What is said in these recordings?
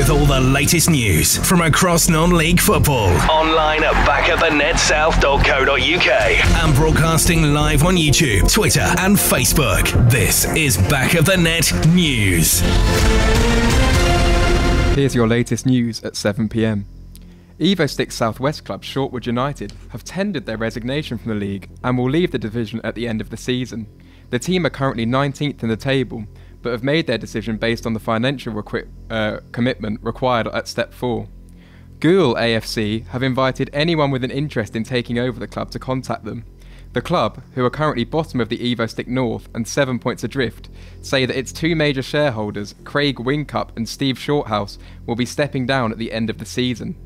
with all the latest news from across non-league football. Online at backofthenetsouth.co.uk and broadcasting live on YouTube, Twitter and Facebook. This is Back of the Net News. Here's your latest news at 7 p.m. EvoStick South West club Shortwood United have tendered their resignation from the league and will leave the division at the end of the season. The team are currently 19th in the table, but have made their decision based on the financial commitment required at step 4. Goole AFC have invited anyone with an interest in taking over the club to contact them. The club, who are currently bottom of the EvoStick North and 7 points adrift, say that its two major shareholders, Craig Wingcup and Steve Shorthouse, will be stepping down at the end of the season.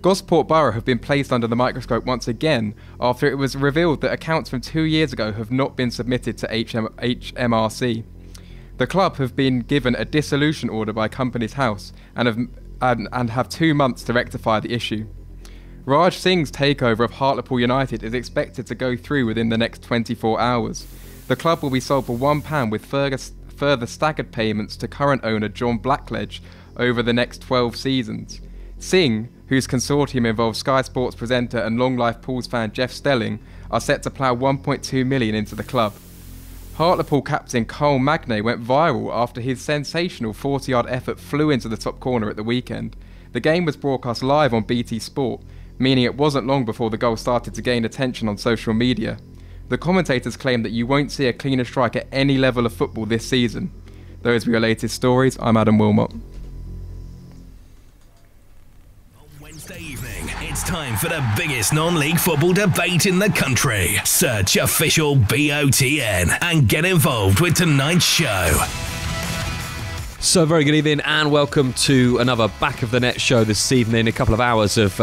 Gosport Borough have been placed under the microscope once again after it was revealed that accounts from 2 years ago have not been submitted to HMRC. The club have been given a dissolution order by Companies House and have 2 months to rectify the issue. Raj Singh's takeover of Hartlepool United is expected to go through within the next 24 hours. The club will be sold for £1 with further staggered payments to current owner John Blackledge over the next 12 seasons. Singh, whose consortium involves Sky Sports presenter and long-life Pools fan Jeff Stelling, are set to plough £1.2 million into the club. Hartlepool captain Cole Magnay went viral after his sensational 40-yard effort flew into the top corner at the weekend. The game was broadcast live on BT Sport, meaning it wasn't long before the goal started to gain attention on social media. The commentators claim that you won't see a cleaner strike at any level of football this season. Those were your latest stories. I'm Adam Wilmot. Wednesday evening, it's time for the biggest non-league football debate in the country. Search official BOTN and get involved with tonight's show. So very good evening and welcome to another Back of the Net show this evening. A couple of hours of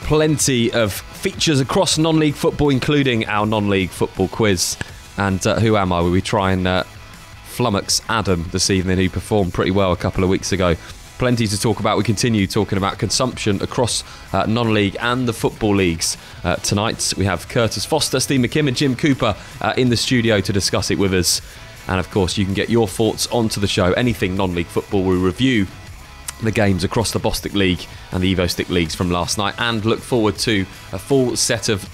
plenty of features across non-league football, including our non-league football quiz. And who am I? We try and flummox Adam this evening, who performed pretty well a couple of weeks ago. Plenty to talk about. We continue talking about consumption across non-league and the football leagues. Tonight we have Curtis Foster, Steve McKim and Jim Cooper in the studio to discuss it with us. And of course you can get your thoughts onto the show. Anything non-league football. We review the games across the Bostik League and the EvoStick Leagues from last night and look forward to a full set of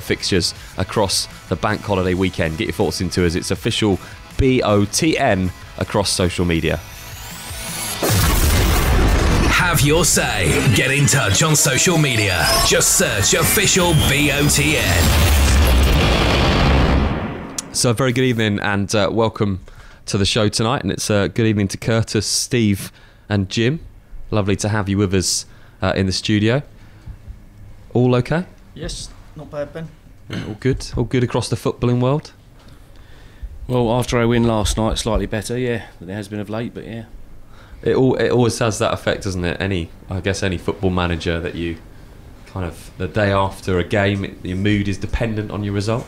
fixtures across the bank holiday weekend. Get your thoughts into us. It's official BOTN across social media. Have your say. Get in touch on social media. Just search official BOTN. So very good evening and welcome to the show tonight. And it's a good evening to Curtis, Steve and Jim. Lovely to have you with us in the studio. All okay? Yes, not bad, Ben. Yeah, all good? All good across the footballing world? Well, after I win last night, slightly better, yeah. But it has been of late, but yeah. It always has that effect, doesn't it? Any football manager that you kind of, the day after a game, your mood is dependent on your result.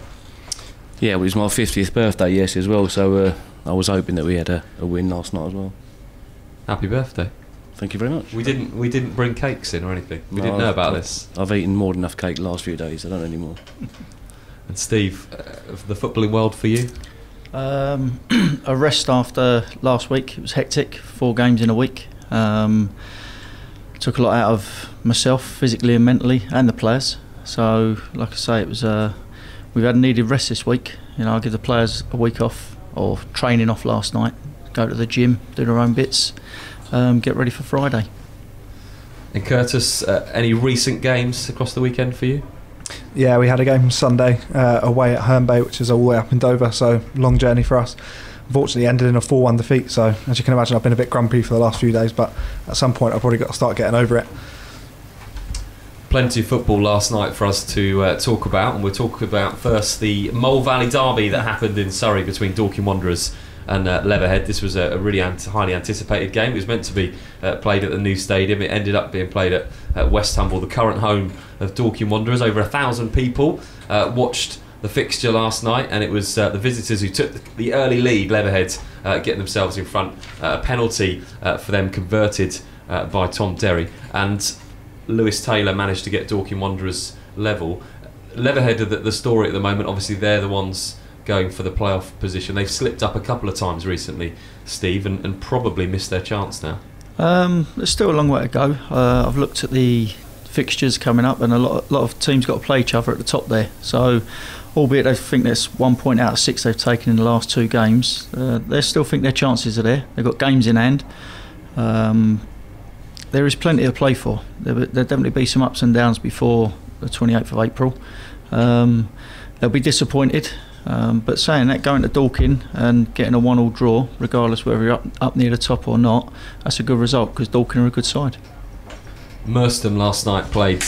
Yeah, well, it was my 50th birthday, yes, as well. So I was hoping that we had a win last night as well. Happy birthday! Thank you very much. We didn't bring cakes in or anything. We didn't know about this. I've eaten more than enough cake the last few days. I don't anymore. And Steve, the footballing world for you? A rest after last week. It was hectic, 4 games in a week. Took a lot out of myself, physically and mentally, and the players. So, like I say, it was we've had a needed rest this week. I'll give the players a week off, or training off last night. Go to the gym, do their own bits, get ready for Friday. And Curtis, any recent games across the weekend for you? Yeah, we had a game Sunday away at Herne Bay, which is all the way up in Dover, so long journey for us. Unfortunately ended in a 4-1 defeat, so as you can imagine I've been a bit grumpy for the last few days, but at some point I've probably got to start getting over it. Plenty of football last night for us to talk about, and we'll talk about first the Mole Valley derby that happened in Surrey between Dorking Wanderers and Leatherhead. This was a really highly anticipated game. It was meant to be played at the new stadium. It ended up being played at West Humble, the current home of Dorking Wanderers. Over 1,000 people watched the fixture last night, and it was the visitors who took the early lead, Leatherhead, getting themselves in front. A penalty for them converted by Tom Derry, and Lewis Taylor managed to get Dorking Wanderers level. Leatherhead are the story at the moment. Obviously they're the ones going for the playoff position. They've slipped up a couple of times recently, Steve, and probably missed their chance now. There's still a long way to go. I've looked at the fixtures coming up, and a lot of teams got to play each other at the top there. So, albeit they think there's 1 point out of 6 they've taken in the last 2 games, they still think their chances are there. They've got games in hand. There is plenty to play for. There'll definitely be some ups and downs before the 28th of April. They'll be disappointed. But saying that, going to Dorking and getting a 1-1 draw, regardless whether you're up near the top or not, that's a good result because Dorking are a good side. Merstham last night played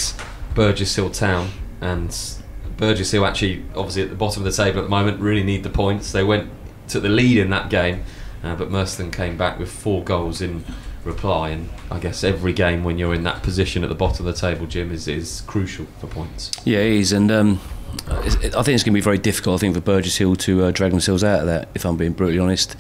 Burgess Hill Town, and Burgess Hill actually, obviously at the bottom of the table at the moment, really need the points. They took the lead in that game, but Merstham came back with 4 goals in reply, and I guess every game when you're in that position at the bottom of the table, Jim, is crucial for points. Yeah, it is, and I think it's going to be very difficult, I think, for Burgess Hill to drag themselves out of that, if I'm being brutally honest.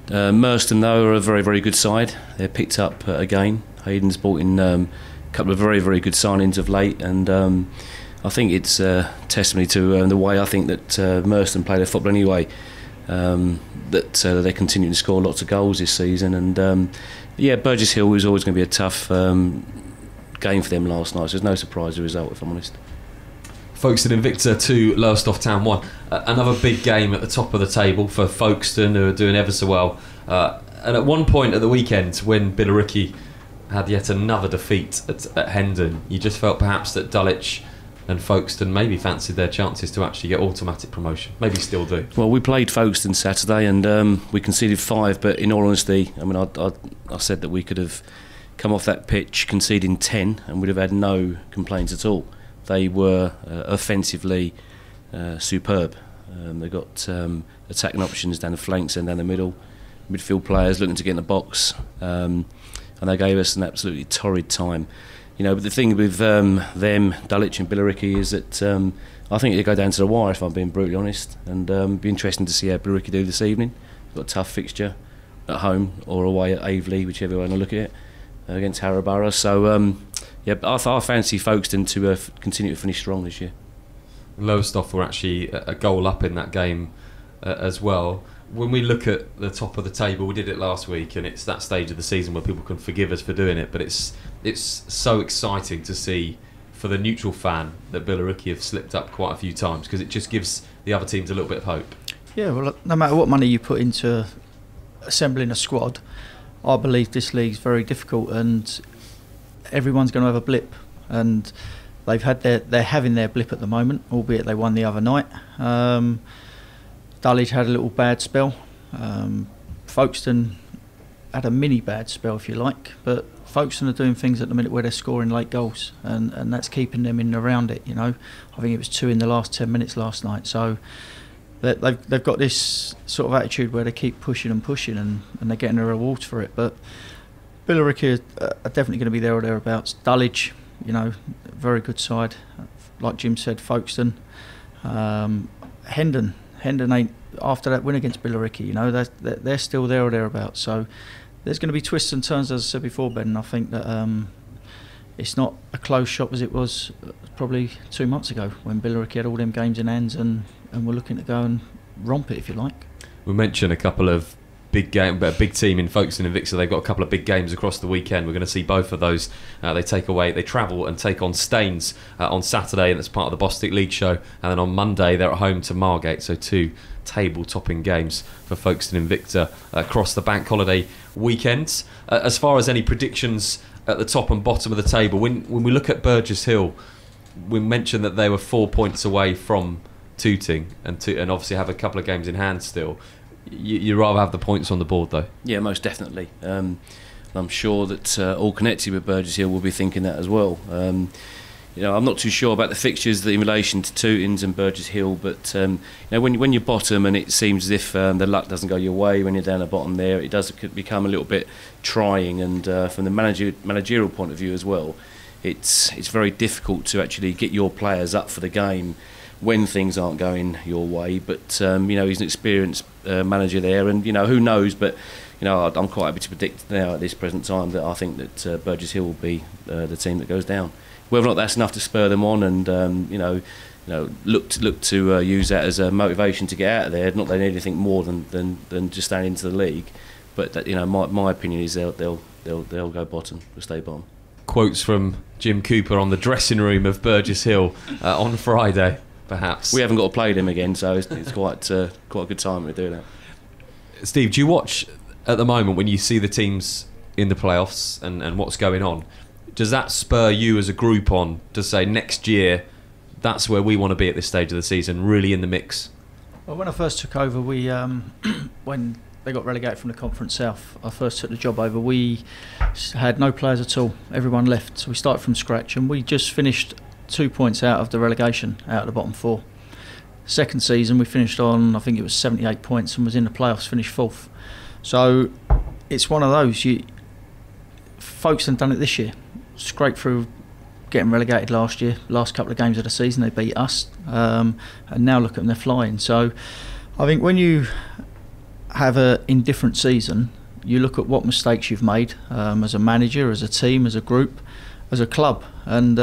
Merstham, though, are a very, very good side. They're picked up again. Hayden's brought in a couple of very, very good signings of late, and I think it's testimony to the way I think that Merstham play their football anyway, that they're continuing to score lots of goals this season. And yeah, Burgess Hill was always going to be a tough game for them last night, so there's no surprise the result, if I'm honest. Folkestone Invicta 2, Lowestoft Town 1. Another big game at the top of the table for Folkestone, who are doing ever so well. And at one point at the weekend, when Billericay had yet another defeat at Hendon, you just felt perhaps that Dulwich and Folkestone maybe fancied their chances to actually get automatic promotion. Maybe still do. Well, we played Folkestone Saturday and we conceded 5, but in all honesty, I mean, I said that we could have come off that pitch conceding 10 and we'd have had no complaints at all. They were offensively superb. They got attacking options down the flanks and down the middle, midfield players looking to get in the box, and they gave us an absolutely torrid time. You know, but the thing with them, Dulwich and Billericay, is that I think they go down to the wire, if I'm being brutally honest, and it'll be interesting to see how Billericay do this evening. They've got a tough fixture at home or away at Aveley, whichever way you want to look at it, against Harrowborough. So yeah, but I fancy Folkestone to continue to finish strong this year. Lowestoft were actually a goal up in that game as well. When we look at the top of the table, we did it last week, and it's that stage of the season where people can forgive us for doing it, but it's so exciting to see for the neutral fan that Billericay have slipped up quite a few times, because it just gives the other teams a little bit of hope. Yeah, well, no matter what money you put into assembling a squad, I believe this league's very difficult, and everyone's going to have a blip, and they're having their blip at the moment, albeit they won the other night. Dulwich had a little bad spell. Folkestone had a mini bad spell, if you like, but Folkestone are doing things at the minute where they're scoring late goals, and that's keeping them in and around it. You know, I think it was 2 in the last 10 minutes last night. So they've got this sort of attitude where they keep pushing and pushing, and they're getting the rewards for it. But Billericay are definitely going to be there or thereabouts. Dulwich, you know, very good side. Like Jim said, Folkestone, Hendon ain't, after that win against Billericay, you know, they're still there or thereabouts. So there's going to be twists and turns, as I said before, Ben. And I think that it's not a close shop as it was probably 2 months ago when Billericay had all them games in hands and we're looking to go and romp it, if you like. We mentioned a couple of big team in Folkestone Invicta. They've got a couple of big games across the weekend. We're going to see both of those. They travel and take on Staines on Saturday, and that's part of the Bostik League show. And then on Monday they're at home to Margate. So 2 table-topping games for Folkestone Invicta across the bank holiday weekends. As far as any predictions at the top and bottom of the table, when we look at Burgess Hill, we mentioned that they were 4 points away from Tooting and obviously have a couple of games in hand still. You'd rather have the points on the board, though. Yeah, most definitely. I'm sure that all connected with Burgess Hill will be thinking that as well. You know, I'm not too sure about the fixtures in relation to Tootings and Burgess Hill, but you know, when you're bottom and it seems as if the luck doesn't go your way when you're down the bottom there, it does become a little bit trying. And from the managerial point of view as well, it's very difficult to actually get your players up for the game when things aren't going your way. But you know, he's an experienced manager there, and you know, who knows, but you know, I'm quite happy to predict now at this present time that I think that Burgess Hill will be the team that goes down. Whether or not that's enough to spur them on and you know, look to use that as a motivation to get out of there, not that they need anything more than just staying into the league, But that, my opinion is they'll go bottom, they'll stay bottom. Quotes from Jim Cooper on the dressing room of Burgess Hill on Friday, perhaps. We haven't got to play them again, so it's quite a good time to do that. Steve, do you watch at the moment when you see the teams in the playoffs and what's going on? Does that spur you as a group on to say next year that's where we want to be at this stage of the season, really in the mix? Well, when I first took over, we when they got relegated from the Conference South, I first took the job over. We had no players at all. Everyone left, so we started from scratch, and we just finished 2 points out of the relegation, out of the bottom four. Second season, we finished on, I think it was 78 points, and was in the playoffs, finished fourth. So it's one of those. Folks have done it this year. Scraped through getting relegated last year. Last couple of games of the season, they beat us, and now look at them, they're flying. So I think when you have an indifferent season, you look at what mistakes you've made as a manager, as a team, as a group, as a club, and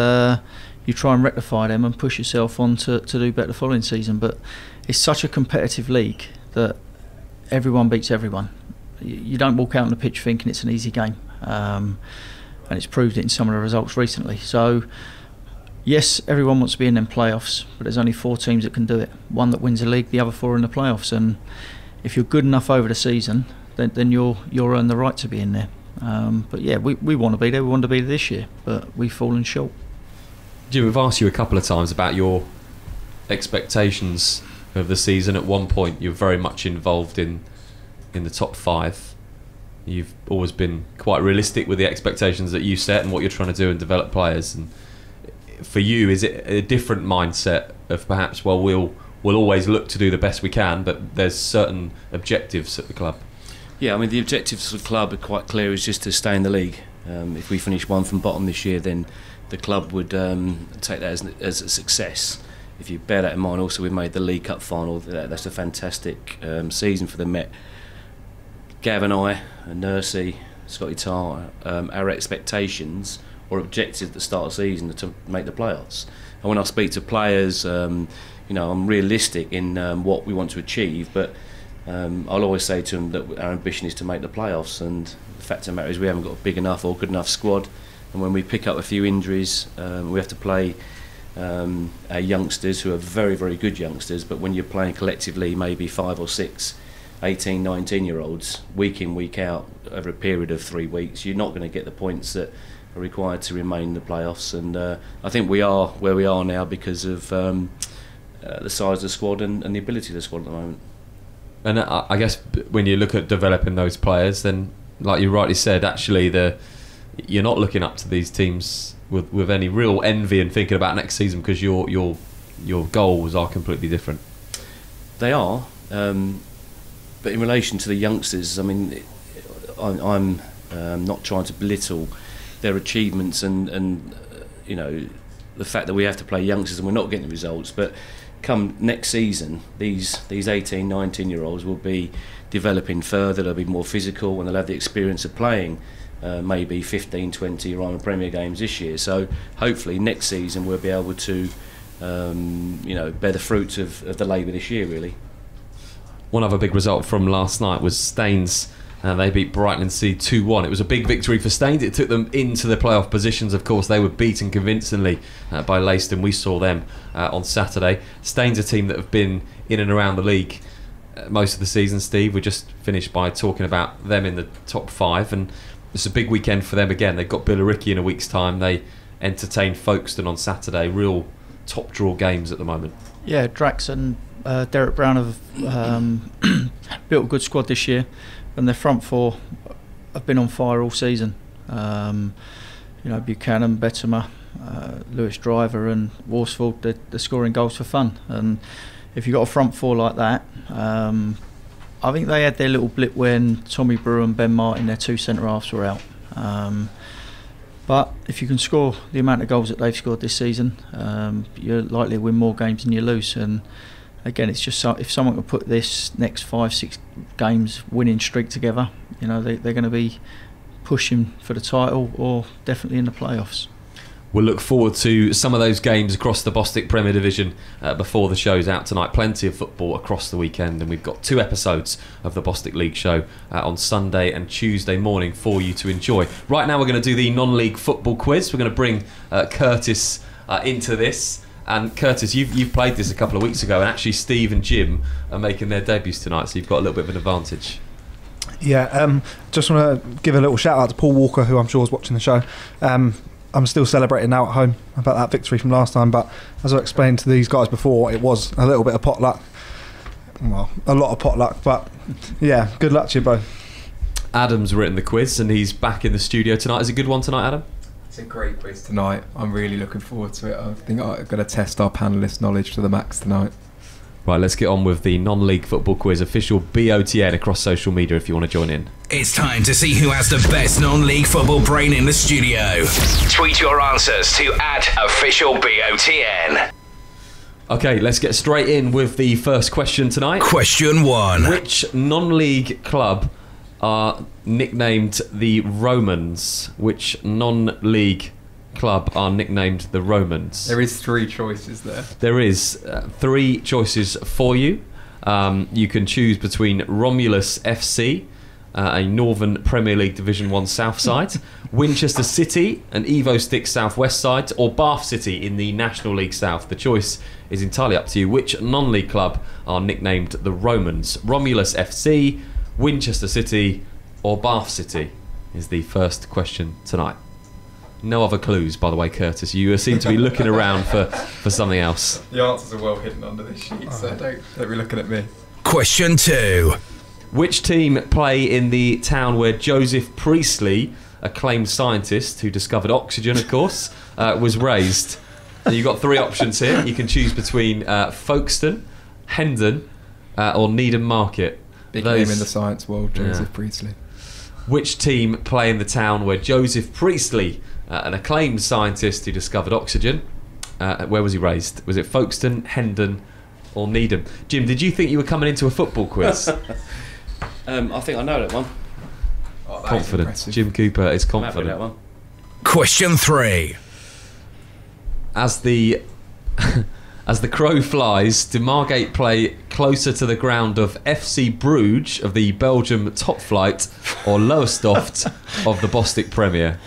you try and rectify them and push yourself on to do better the following season. But it's such a competitive league that everyone beats everyone. You don't walk out on the pitch thinking it's an easy game, and it's proved it in some of the results recently. So yes, everyone wants to be in them playoffs, but there's only 4 teams that can do it. One that wins the league, the other 4 in the playoffs, and if you're good enough over the season, then you'll earn the right to be in there. But yeah, we want to be there. We want to be there this year, but we've fallen short. Jim, we've asked you a couple of times about your expectations of the season. At one point, you're very much involved in the top 5. You've always been quite realistic with the expectations that you set and what you're trying to do and develop players. And for you, is it a different mindset of perhaps, well, we'll always look to do the best we can, but there's certain objectives at the club? Yeah, I mean, the objectives of the club are quite clear, is just to stay in the league. If we finish 1 from bottom this year, then the club would take that as a success. If you bear that in mind, also we made the League Cup final. That's a fantastic season for the Met. Gav and I, and Nursey, Scotty Tarr, our expectations or objectives at the start of the season are to make the playoffs. And when I speak to players, I'm realistic in what we want to achieve, but I'll always say to them that our ambition is to make the playoffs, and the fact of the matter is we haven't got a big enough or good enough squad, and when we pick up a few injuries, we have to play our youngsters, who are very, very good youngsters, but when you're playing collectively maybe 5 or 6 18, 19-year-olds week in, week out over a period of 3 weeks, you're not going to get the points that are required to remain in the playoffs. And I think we are where we are now because of the size of the squad and the ability of the squad at the moment. And I guess when you look at developing those players, then like you rightly said, actually you're not looking up to these teams with any real envy and thinking about next season, because your goals are completely different. They are. But in relation to the youngsters, I mean, I'm not trying to belittle their achievements and the fact that we have to play youngsters and we're not getting the results. But come next season, these 18, 19-year-olds will be developing further. They'll be more physical and they'll have the experience of playing maybe 15, 20 Ryman Premier games this year. So hopefully next season we'll be able to bear the fruits of the labour this year, really. One other big result from last night was Staines. They beat Brighton & Sea 2-1. It was a big victory for Staines. It took them into the playoff positions. Of course, they were beaten convincingly by Leiston. We saw them on Saturday. Staines, a team that have been in and around the league most of the season, Steve. We just finished by talking about them in the top 5, and it's a big weekend for them again. They've got Billericay in a week's time. They entertain Folkestone on Saturday. Real top draw games at the moment. Yeah, Drax and Derek Brown have built a good squad this year, and their front 4 have been on fire all season. Buchanan, Bettimer, Lewis Driver and Worsfold, they're scoring goals for fun. And if you've got a front 4 like that, I think they had their little blip when Tommy Brewer and Ben Martin, their 2 centre-halves, were out. But if you can score the amount of goals that they've scored this season, you're likely to win more games than you lose. And again, it's just if someone can put this next 5-6 games winning streak together, they're going to be pushing for the title or definitely in the playoffs. We'll look forward to some of those games across the Bostik Premier Division before the show's out tonight. Plenty of football across the weekend, and we've got 2 episodes of the Bostik League show on Sunday and Tuesday morning for you to enjoy. Right now we're going to do the non-league football quiz. We're going to bring Curtis into this. And Curtis, you've played this a couple of weeks ago, and actually Steve and Jim are making their debuts tonight, so you've got a little bit of an advantage. Yeah, just want to give a little shout out to Paul Walker, who I'm sure is watching the show. I'm still celebrating now at home about that victory from last time, but as I explained to these guys before, it was a little bit of potluck. Well, a lot of potluck, but yeah, good luck to you both. Adam's written the quiz and he's back in the studio tonight. Is it a good one tonight, Adam? It's a great quiz tonight. I'm really looking forward to it. I think I'm going to test our panellists' knowledge to the max tonight. Right, let's get on with the non-league football quiz, official BOTN across social media if you want to join in. It's time to see who has the best non-league football brain in the studio. Tweet your answers to @officialBOTN. Okay, let's get straight in with the first question tonight. Question 1. Which non-league club are nicknamed the Romans? Which non-league club are nicknamed the Romans? There is 3 choices there. There is 3 choices for you. You can choose between Romulus FC, a Northern Premier League Division 1 South side, Winchester City, an Evo Stick South West side, or Bath City in the National League South. The choice is entirely up to you. Which non-league club are nicknamed the Romans? Romulus FC, Winchester City, or Bath City is the first question tonight. No other clues, by the way, Curtis. You seem to be looking around for something else. The answers are well hidden under this sheet, so don't be looking at me. Question 2. Which team play in the town where Joseph Priestley, acclaimed scientist who discovered oxygen, of course, was raised? And you've got 3 options here. You can choose between Folkestone, Hendon, or Needham Market. Big name in the science world, Joseph Priestley. Which team play in the town where Joseph Priestley, an acclaimed scientist who discovered oxygen, where was he raised? Was it Folkestone, Hendon, or Needham? Jim, did you think you were coming into a football quiz? I think I know that one. Oh, confident. Jim Cooper is confident. That one. Question 3. As the crow flies, do Margate play closer to the ground of FC Bruges of the Belgium top flight or Lowestoft of the Bostik Premier?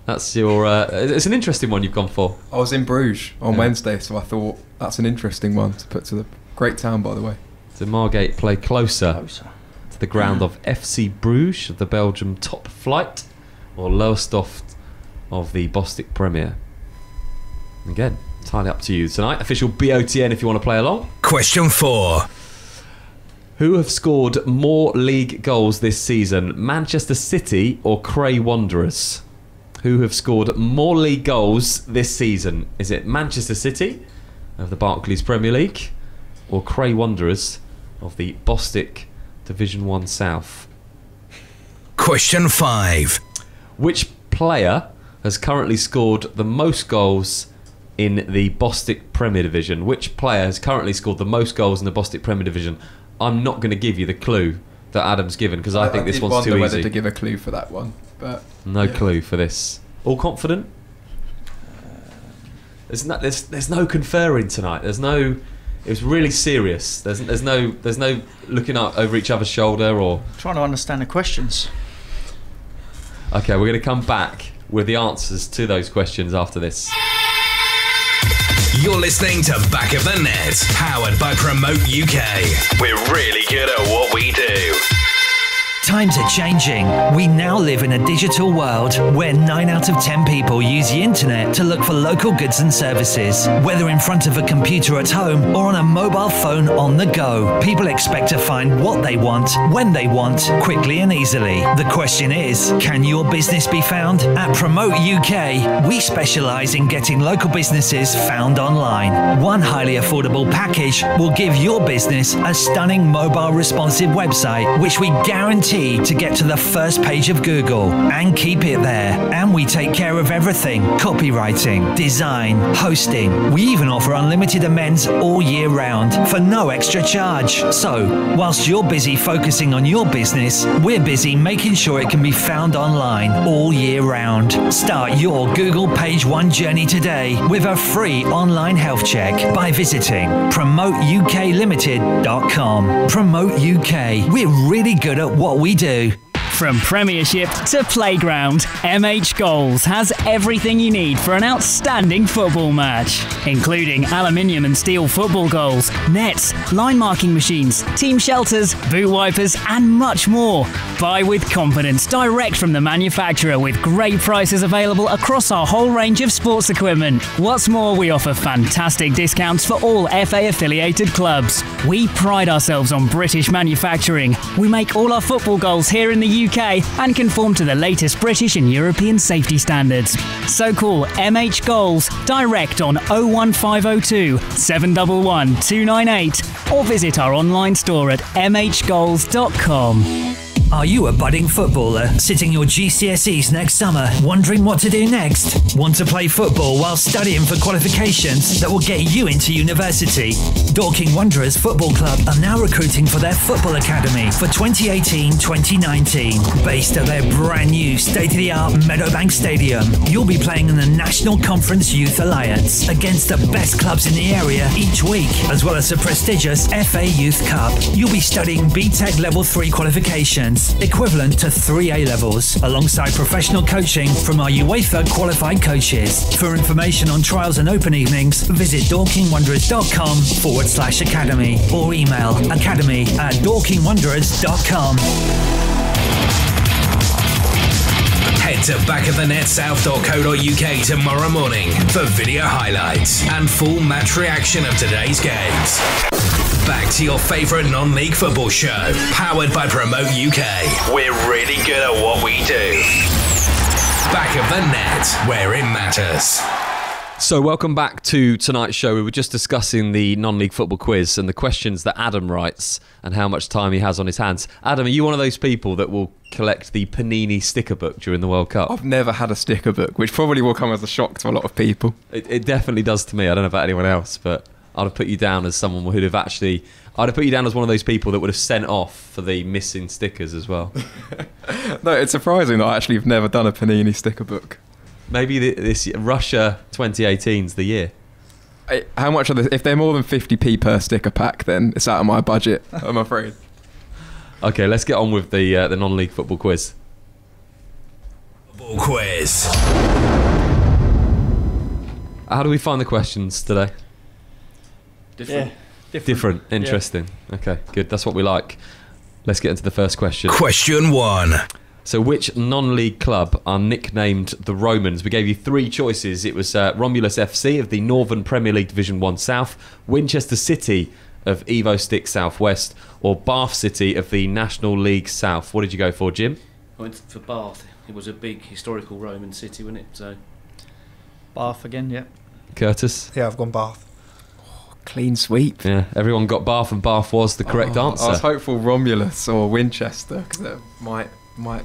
That's your. It's an interesting one you've gone for. I was in Bruges on Wednesday, so I thought that's an interesting one to put to the great town, by the way. Do Margate play closer to the ground of FC Bruges of the Belgium top flight or Lowestoft of the Bostik Premier? Again, entirely up to you tonight. Official BOTN if you want to play along. Question 4. Who have scored more league goals this season, Manchester City or Cray Wanderers? Who have scored more league goals this season? Is it Manchester City of the Barclays Premier League or Cray Wanderers of the Bostik Division 1 South? Question 5. Which player has currently scored the most goals in the Bostik Premier Division? Which player has currently scored the most goals in the Bostik Premier Division? I'm not going to give you the clue that Adam's given because I think this one's too easy. Whether to give a clue for that one, but no clue for this. All confident? There's no conferring tonight. There's no. It was really serious. There's no looking up over each other's shoulder or Trying to understand the questions. Okay, we're going to come back with the answers to those questions after this. You're listening to Back of the Net, powered by Promote UK. We're really good at what we do. Times are changing. We now live in a digital world where 9 out of 10 people use the internet to look for local goods and services. Whether in front of a computer at home or on a mobile phone on the go, people expect to find what they want, when they want, quickly and easily. The question is, can your business be found? At Promote UK, we specialise in getting local businesses found online. One highly affordable package will give your business a stunning mobile responsive website, which we guarantee guaranteed to get to the first page of Google and keep it there. And we take care of everything: copywriting, design, hosting. We even offer unlimited amends all year round for no extra charge. So, whilst you're busy focusing on your business, we're busy making sure it can be found online all year round. Start your Google Page One journey today with a free online health check by visiting promoteUKLimited.com. Promote UK. We're really good at what we do. From Premiership to Playground, MH Goals has everything you need for an outstanding football match, including aluminium and steel football goals, nets, line marking machines, team shelters, boot wipers, and much more. Buy with confidence direct from the manufacturer with great prices available across our whole range of sports equipment. What's more, we offer fantastic discounts for all FA affiliated clubs. We pride ourselves on British manufacturing. We make all our football goals here in the UK and conform to the latest British and European safety standards. So call MH Goals direct on 01502 711 298 or visit our online store at mhgoals.com. Are you a budding footballer sitting your GCSEs next summer, wondering what to do next? Want to play football while studying for qualifications that will get you into university? Dorking Wanderers Football Club are now recruiting for their football academy for 2018-2019. Based at their brand new state-of-the-art Meadowbank Stadium, you'll be playing in the National Conference Youth Alliance against the best clubs in the area each week, as well as the prestigious FA Youth Cup. You'll be studying BTEC Level 3 qualifications, equivalent to 3 A-levels, alongside professional coaching from our UEFA qualified coaches. For information on trials and open evenings, visit dorkingwanderers.com/academy or email academy@dorkingwanderers.com. Head to backofthenetsouth.co.uk tomorrow morning for video highlights and full match reaction of today's games. Back to your favourite non-league football show, powered by Promote UK. We're really good at what we do. Back of the net, where it matters. So welcome back to tonight's show. We were just discussing the non-league football quiz and the questions that Adam writes and how much time he has on his hands. Adam, are you one of those people that will collect the Panini sticker book during the World Cup? I've never had a sticker book, which probably will come as a shock to a lot of people. It definitely does to me. I don't know about anyone else, but I'd have put you down as someone who'd have actually... I'd have put you down as one of those people that would have sent off for the missing stickers as well. No, it's surprising that I actually have never done a Panini sticker book. Maybe this Russia 2018's the year. How much are the... If they're more than 50p per sticker pack, then it's out of my budget, I'm afraid. Okay, let's get on with the non-league football quiz. Football quiz. How do we find the questions today? Different. Yeah. Different. Interesting. Yeah. Okay, good. That's what we like. Let's get into the first question. Question 1. So which non-league club are nicknamed the Romans? We gave you 3 choices. It was Romulus FC of the Northern Premier League Division 1 South, Winchester City of Evo Stick South West, or Bath City of the National League South. What did you go for, Jim? I went for Bath. It was a big historical Roman city, wasn't it? So Bath again, yeah. Curtis? Yeah, I've gone Bath. Clean sweep. Yeah, everyone got Bath, and Bath was the correct answer. I was hopeful Romulus or Winchester, because that might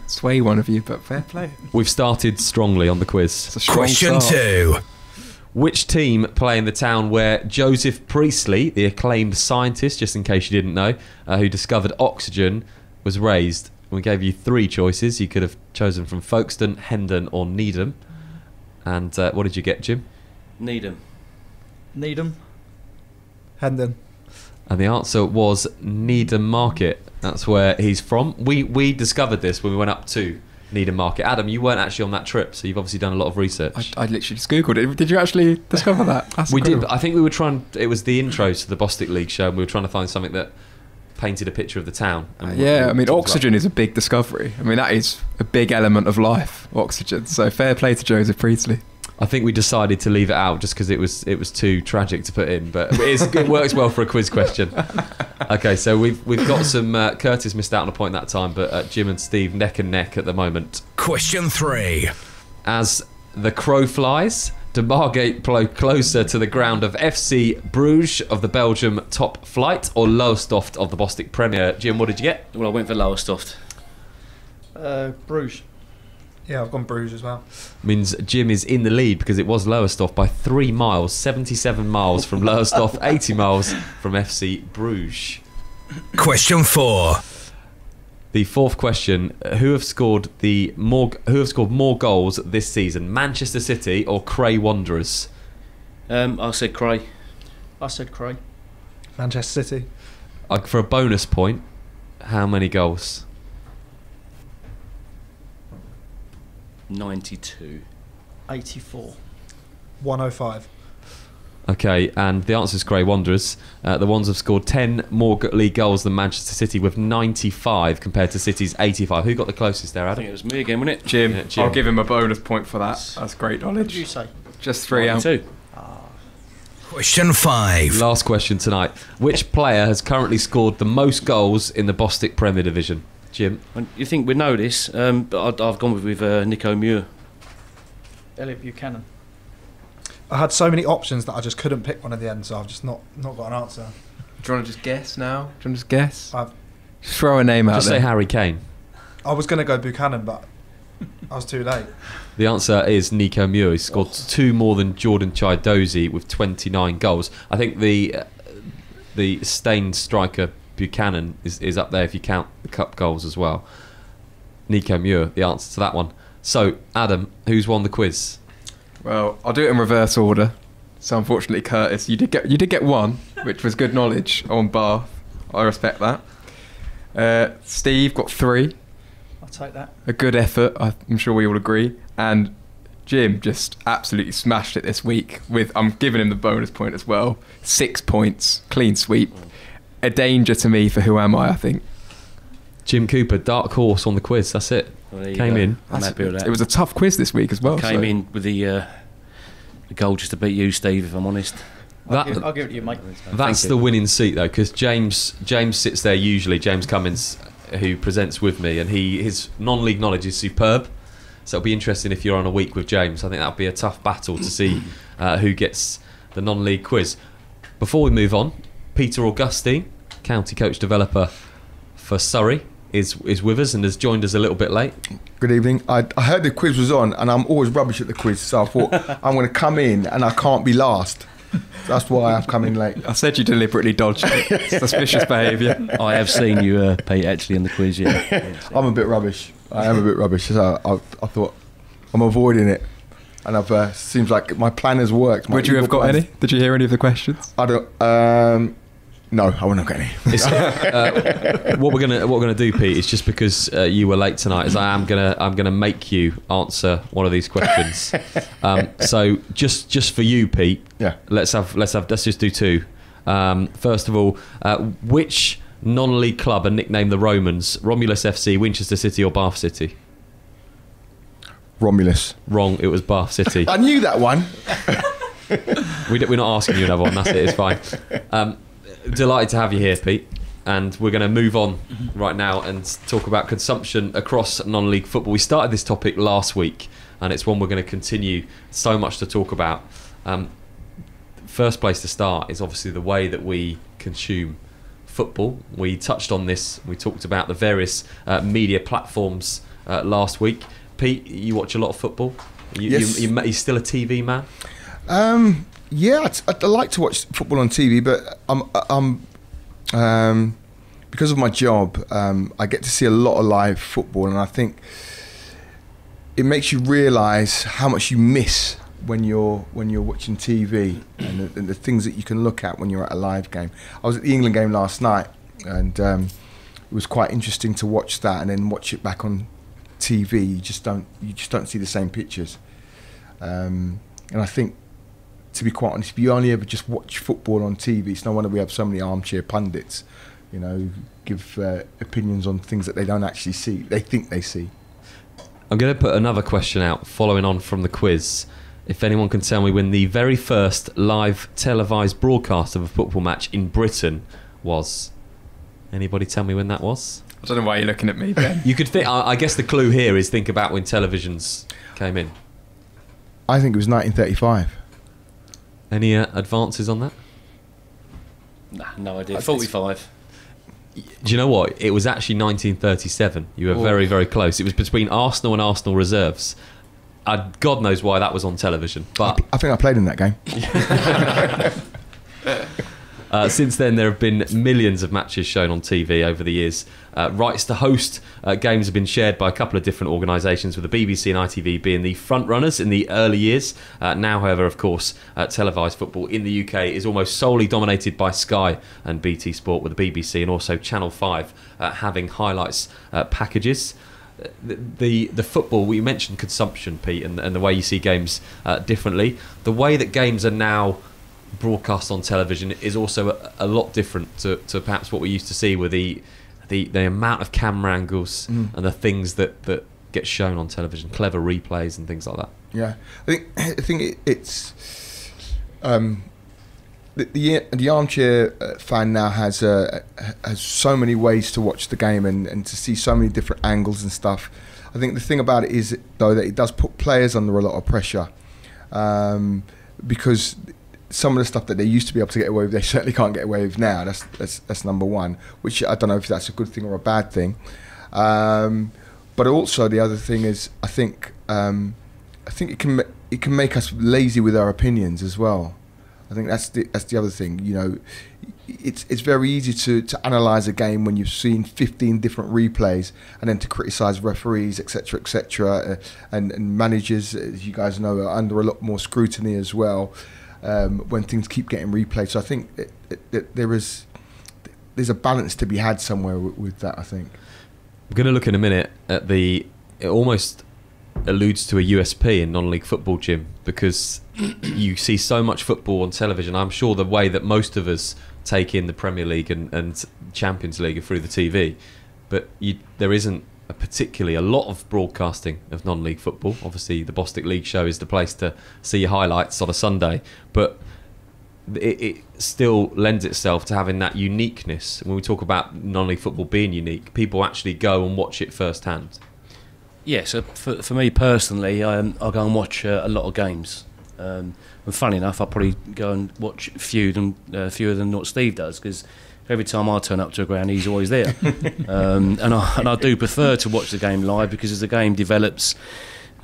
sway one of you, but fair play. We've started strongly on the quiz. It's a strong Question start. 2. Which team play in the town where Joseph Priestley, the acclaimed scientist, just in case you didn't know, who discovered oxygen, was raised? We gave you 3 choices. You could have chosen from Folkestone, Hendon or Needham. And what did you get, Jim? Needham. Hendon. And the answer was Needham Market. That's where he's from. We discovered this when we went up to Needham Market. Adam, you weren't actually on that trip, so you've obviously done a lot of research. I literally just Googled it. Did you actually discover that? That's We did. incredible. I think we were trying... It was the intro to the Bostik League show, and we were trying to find something that painted a picture of the town. And Yeah, I mean, oxygen is a big discovery. I mean, that is a big element of life, oxygen. So fair play to Joseph Priestley. I think we decided to leave it out just because it was too tragic to put in, but it works well for a quiz question. Okay, so we've got some... Curtis missed out on a point that time, but Jim and Steve neck and neck at the moment. Question 3. As the crow flies, de Margate blow closer to the ground of FC Bruges of the Belgium top flight or Lowestoft of the Bostik Premier? Jim, what did you get? Well, I went for Lowestoft. Bruges. Yeah, I've gone Bruges as well. Means Jim is in the lead because it was Lowestoft by 3 miles, 77 miles from Lowestoft, 80 miles from FC Bruges. Question 4. The fourth question: Who have scored more goals this season, Manchester City or Cray Wanderers? I said Cray. I said Cray. Manchester City. For a bonus point, how many goals? 92. 84. 105. Okay, and the answer is Cray Wanderers. The Wanderers have scored 10 more league goals than Manchester City with 95 compared to City's 85. Who got the closest there, I Adam? think it was me again, wasn't it? Jim. Yeah, Jim. I'll give him a bonus point for that. That's great What knowledge. did you say? Just 3 out. 92. Question 5. Last question tonight. Which player has currently scored the most goals in the Bostik Premier Division? Jim? And you think we know this, but I've gone with Nico Muir. Elliot Buchanan. I had so many options that I just couldn't pick one at the end, so I've just not got an answer. Do you want to just guess now? Do you want to just guess? I've- Just throw a name out Just say there. Harry Kane. I was going to go Buchanan, but I was too late. The answer is Nico Muir. He scored 2 more than Jordan Chidozie with 29 goals. I think the stained striker Buchanan is up there if you count the cup goals as well. Nico Muir, the answer to that one. So, Adam, who's won the quiz? Well, I'll do it in reverse order. So unfortunately, Curtis, you did get 1, which was good knowledge on Bath. I respect that. Steve got 3. I'll take that. A good effort, I'm sure we all agree. And Jim just absolutely smashed it this week. I'm giving him the bonus point as well. 6 points, clean sweep. A danger to me for Who Am I think. Jim Cooper, dark horse on the quiz. That's it. Well, there you Came go. in. I'm happy with that. It was a tough quiz this week as well. Came so. in with the goal just to beat you, Steve, if I'm honest. I'll give it to you, mate. That's Thank the you. winning seat though, because James sits there usually. James Cummins, who presents with me, and his non-league knowledge is superb. So it'll be interesting if you're on a week with James. I think that'll be a tough battle to see who gets the non-league quiz. Before we move on, Peter Augustine, county coach developer for Surrey, is with us and has joined us a little bit late. Good evening. I heard the quiz was on, and I'm always rubbish at the quiz, so I thought I'm going to come in and I can't be last. That's why I've come in late. I said you deliberately dodged it. Suspicious behaviour. I have seen you, Pete, actually in the quiz, yeah. I'm a bit rubbish. I am a bit rubbish, so I thought I'm avoiding it. And I've seems like my plan has worked. Would you have got any? Did you hear any of the questions? I don't. No, I won't get any. What we're gonna do, Pete, is just because you were late tonight, is I'm gonna make you answer one of these questions. So just for you, Pete. Yeah. Let's just do 2. First of all, which non-league club are nicknamed the Romans? Romulus FC, Winchester City, or Bath City? Romulus. Wrong. It was Bath City. I knew that one. We're not asking you another one. That's it. It's fine. Delighted to have you here, Pete. And we're going to move on right now and talk about consumption across non-league football. We started this topic last week, and it's one we're going to continue. So much to talk about. First place to start is obviously the way that we consume football. We touched on this. We talked about the various media platforms last week. Pete, you watch a lot of football. Yes. You're still a TV man? Yeah, I like to watch football on TV, but I'm because of my job, I get to see a lot of live football, and I think it makes you realise how much you miss when you're watching TV and the things that you can look at when you're at a live game. I was at the England game last night, and it was quite interesting to watch that, and then watch it back on TV. You just don't see the same pictures, and I think, to be quite honest, if you only ever just watch football on TV, it's no wonder we have so many armchair pundits, give opinions on things that they don't actually see, they think they see. I'm going to put another question out following on from the quiz. If anyone can tell me when the very first live televised broadcast of a football match in Britain was. Anybody tell me when that was? I don't know why you're looking at me, Ben. You could think. I guess the clue here is think about when televisions came in. I think it was 1935. Any advances on that? Nah, no idea. 45. Do you know what? It was actually 1937. You were very, very close. It was between Arsenal and Arsenal reserves. God knows why that was on television. But I think I played in that game. Since then, there have been millions of matches shown on TV over the years. Rights to host games have been shared by a couple of different organisations, with the BBC and ITV being the front runners in the early years. Now, however, of course, televised football in the UK is almost solely dominated by Sky and BT Sport, with the BBC and also Channel 5 having highlights packages. The football, we mentioned consumption, Pete, and the way you see games differently. The way that games are now broadcast on television is also a lot different to perhaps what we used to see, with the amount of camera angles and the things that get shown on television, clever replays and things like that. Yeah, I think it's the armchair fan now has so many ways to watch the game and to see so many different angles and stuff. I think the thing about it is, though, that it does put players under a lot of pressure, because some of the stuff that they used to be able to get away with, they certainly can't get away with now. That's number one, which I don't know if that's a good thing or a bad thing. But also the other thing is, I think it can make us lazy with our opinions as well. I think that's the other thing. You know, it's very easy to analyse a game when you've seen 15 different replays, and then to criticise referees, etc., and managers, as you guys know, are under a lot more scrutiny as well. When things keep getting replayed. So I think there's a balance to be had somewhere with that, I think. We're going to look in a minute at it almost alludes to a USP in non-league football, Jim, because you see so much football on television. I'm sure the way that most of us take in the Premier League and Champions League are through the TV, but there isn't particularly a lot of broadcasting of non-league football. Obviously the Bostik League show is the place to see highlights on a Sunday, but it still lends itself to having that uniqueness. When we talk about non-league football being unique, people actually go and watch it firsthand. Yeah, so for me personally, I'll go and watch a lot of games, and funny enough, I'll probably go and watch fewer than what Steve does, because every time I turn up to a ground, he's always there. And I do prefer to watch the game live, because as the game develops,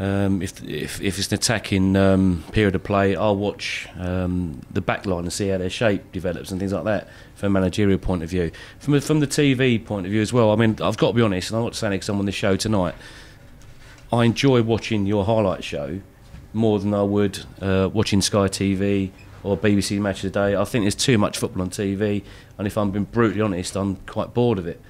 if it's an attacking period of play, I'll watch the back line and see how their shape develops and things like that from a managerial point of view. From the TV point of view as well, I mean, I've got to be honest, and I'm not saying it because I'm on the show tonight, I enjoy watching your highlight show more than I would watching Sky TV or BBC Match of the Day. I think there's too much football on TV, and if I'm being brutally honest, I'm quite bored of it.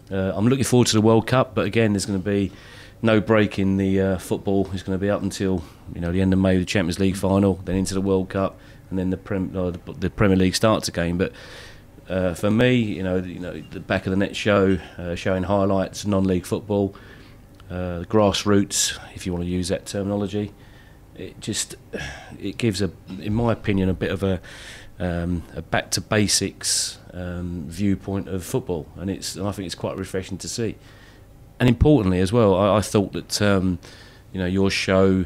I'm looking forward to the World Cup, but again, there's going to be no break in the football. It's going to be up until the end of May, the Champions League final, then into the World Cup, and then the Premier League starts again. But for me, the back of the net show, showing highlights, non-league football, grassroots, if you want to use that terminology. It gives in my opinion, a bit of a back to basics viewpoint of football, and I think it's quite refreshing to see. And importantly as well, I thought that your show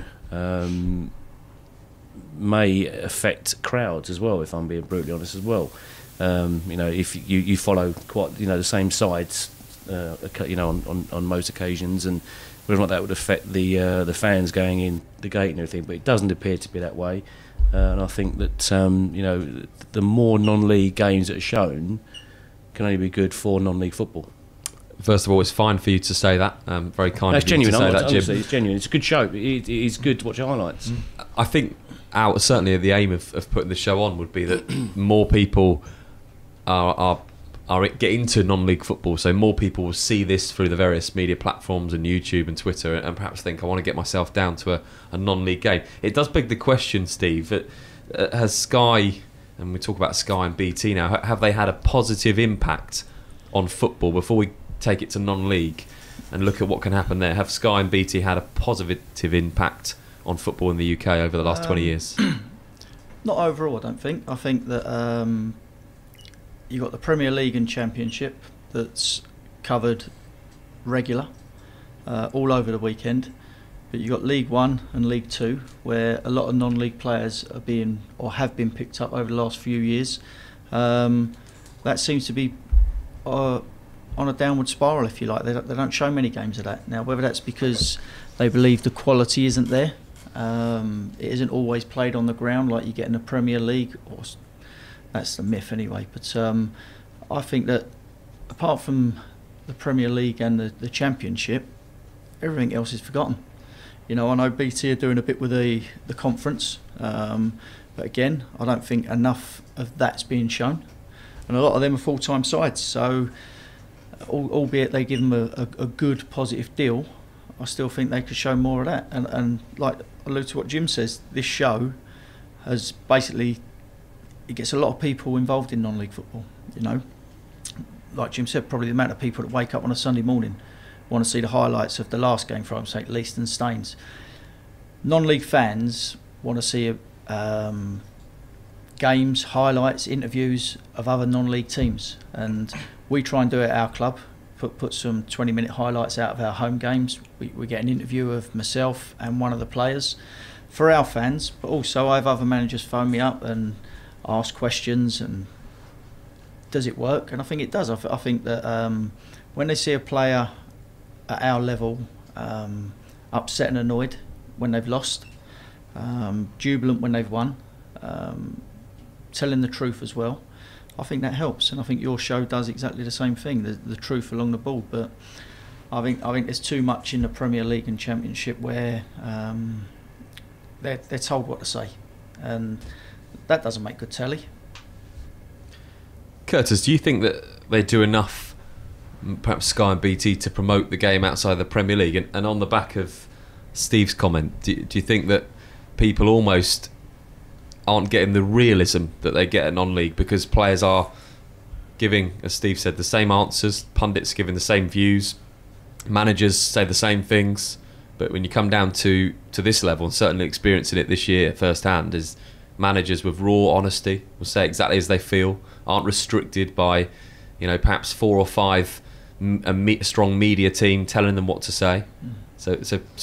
may affect crowds as well, if I'm being brutally honest as well. If you follow quite the same sides, on most occasions, and whether or not that would affect the fans going in the gate and everything, but it doesn't appear to be that way. And I think that the more non-league games that are shown can only be good for non-league football. First of all, it's fine for you to say that. Very kind of you genuine, to say that, Jim. It's genuine. It's a good show. It is good to watch the highlights. I think certainly the aim of putting the show on would be that more people are get into non-league football, so more people will see this through the various media platforms and YouTube and Twitter, and perhaps think, I want to get myself down to a non-league game. It does beg the question, Steve, has Sky, and we talk about Sky and BT now, have they had a positive impact on football? Before we take it to non-league and look at what can happen there, have Sky and BT had a positive impact on football in the UK over the last 20 years? Not overall, I don't think. I think that you've got the Premier League and Championship that's covered regular all over the weekend, but you've got League One and League Two, where a lot of non-league players are being or have been picked up over the last few years. That seems to be on a downward spiral, if you like. They don't show many games of that. Now, whether that's because they believe the quality isn't there, it isn't always played on the ground like you get in the Premier League, or that's the myth anyway. But I think that apart from the Premier League and the Championship, everything else is forgotten. You know, I know BT are doing a bit with the conference, but again, I don't think enough of that's being shown. And a lot of them are full-time sides, so albeit they give them a good, positive deal, I still think they could show more of that. And like allude to what Jim says, this show has basically, it gets a lot of people involved in non-league football, you know. Like Jim said, probably the amount of people that wake up on a Sunday morning want to see the highlights of the last game, for argument's sake, Leicester and Staines. Non-league fans want to see games, highlights, interviews of other non-league teams, and we try and do it at our club. Put some 20-minute highlights out of our home games. We get an interview of myself and one of the players for our fans, but also I have other managers phone me up and ask questions, and does it work? And I think it does. I think that when they see a player at our level upset and annoyed when they've lost, jubilant when they've won, telling the truth as well, I think that helps. And I think your show does exactly the same thing, the truth along the ball. But I think there's too much in the Premier League and Championship where they're told what to say, and that doesn't make good telly. Curtis, do you think that they do enough, perhaps Sky and BT, to promote the game outside the Premier League? And on the back of Steve's comment, do you think that people almost aren't getting the realism that they get at non-league, because players are giving, as Steve said, the same answers, pundits giving the same views, managers say the same things, but when you come down to this level, and certainly experiencing it this year firsthand, is managers with raw honesty will say exactly as they feel, aren't restricted by, you know, perhaps 4 or 5 a strong media team telling them what to say. So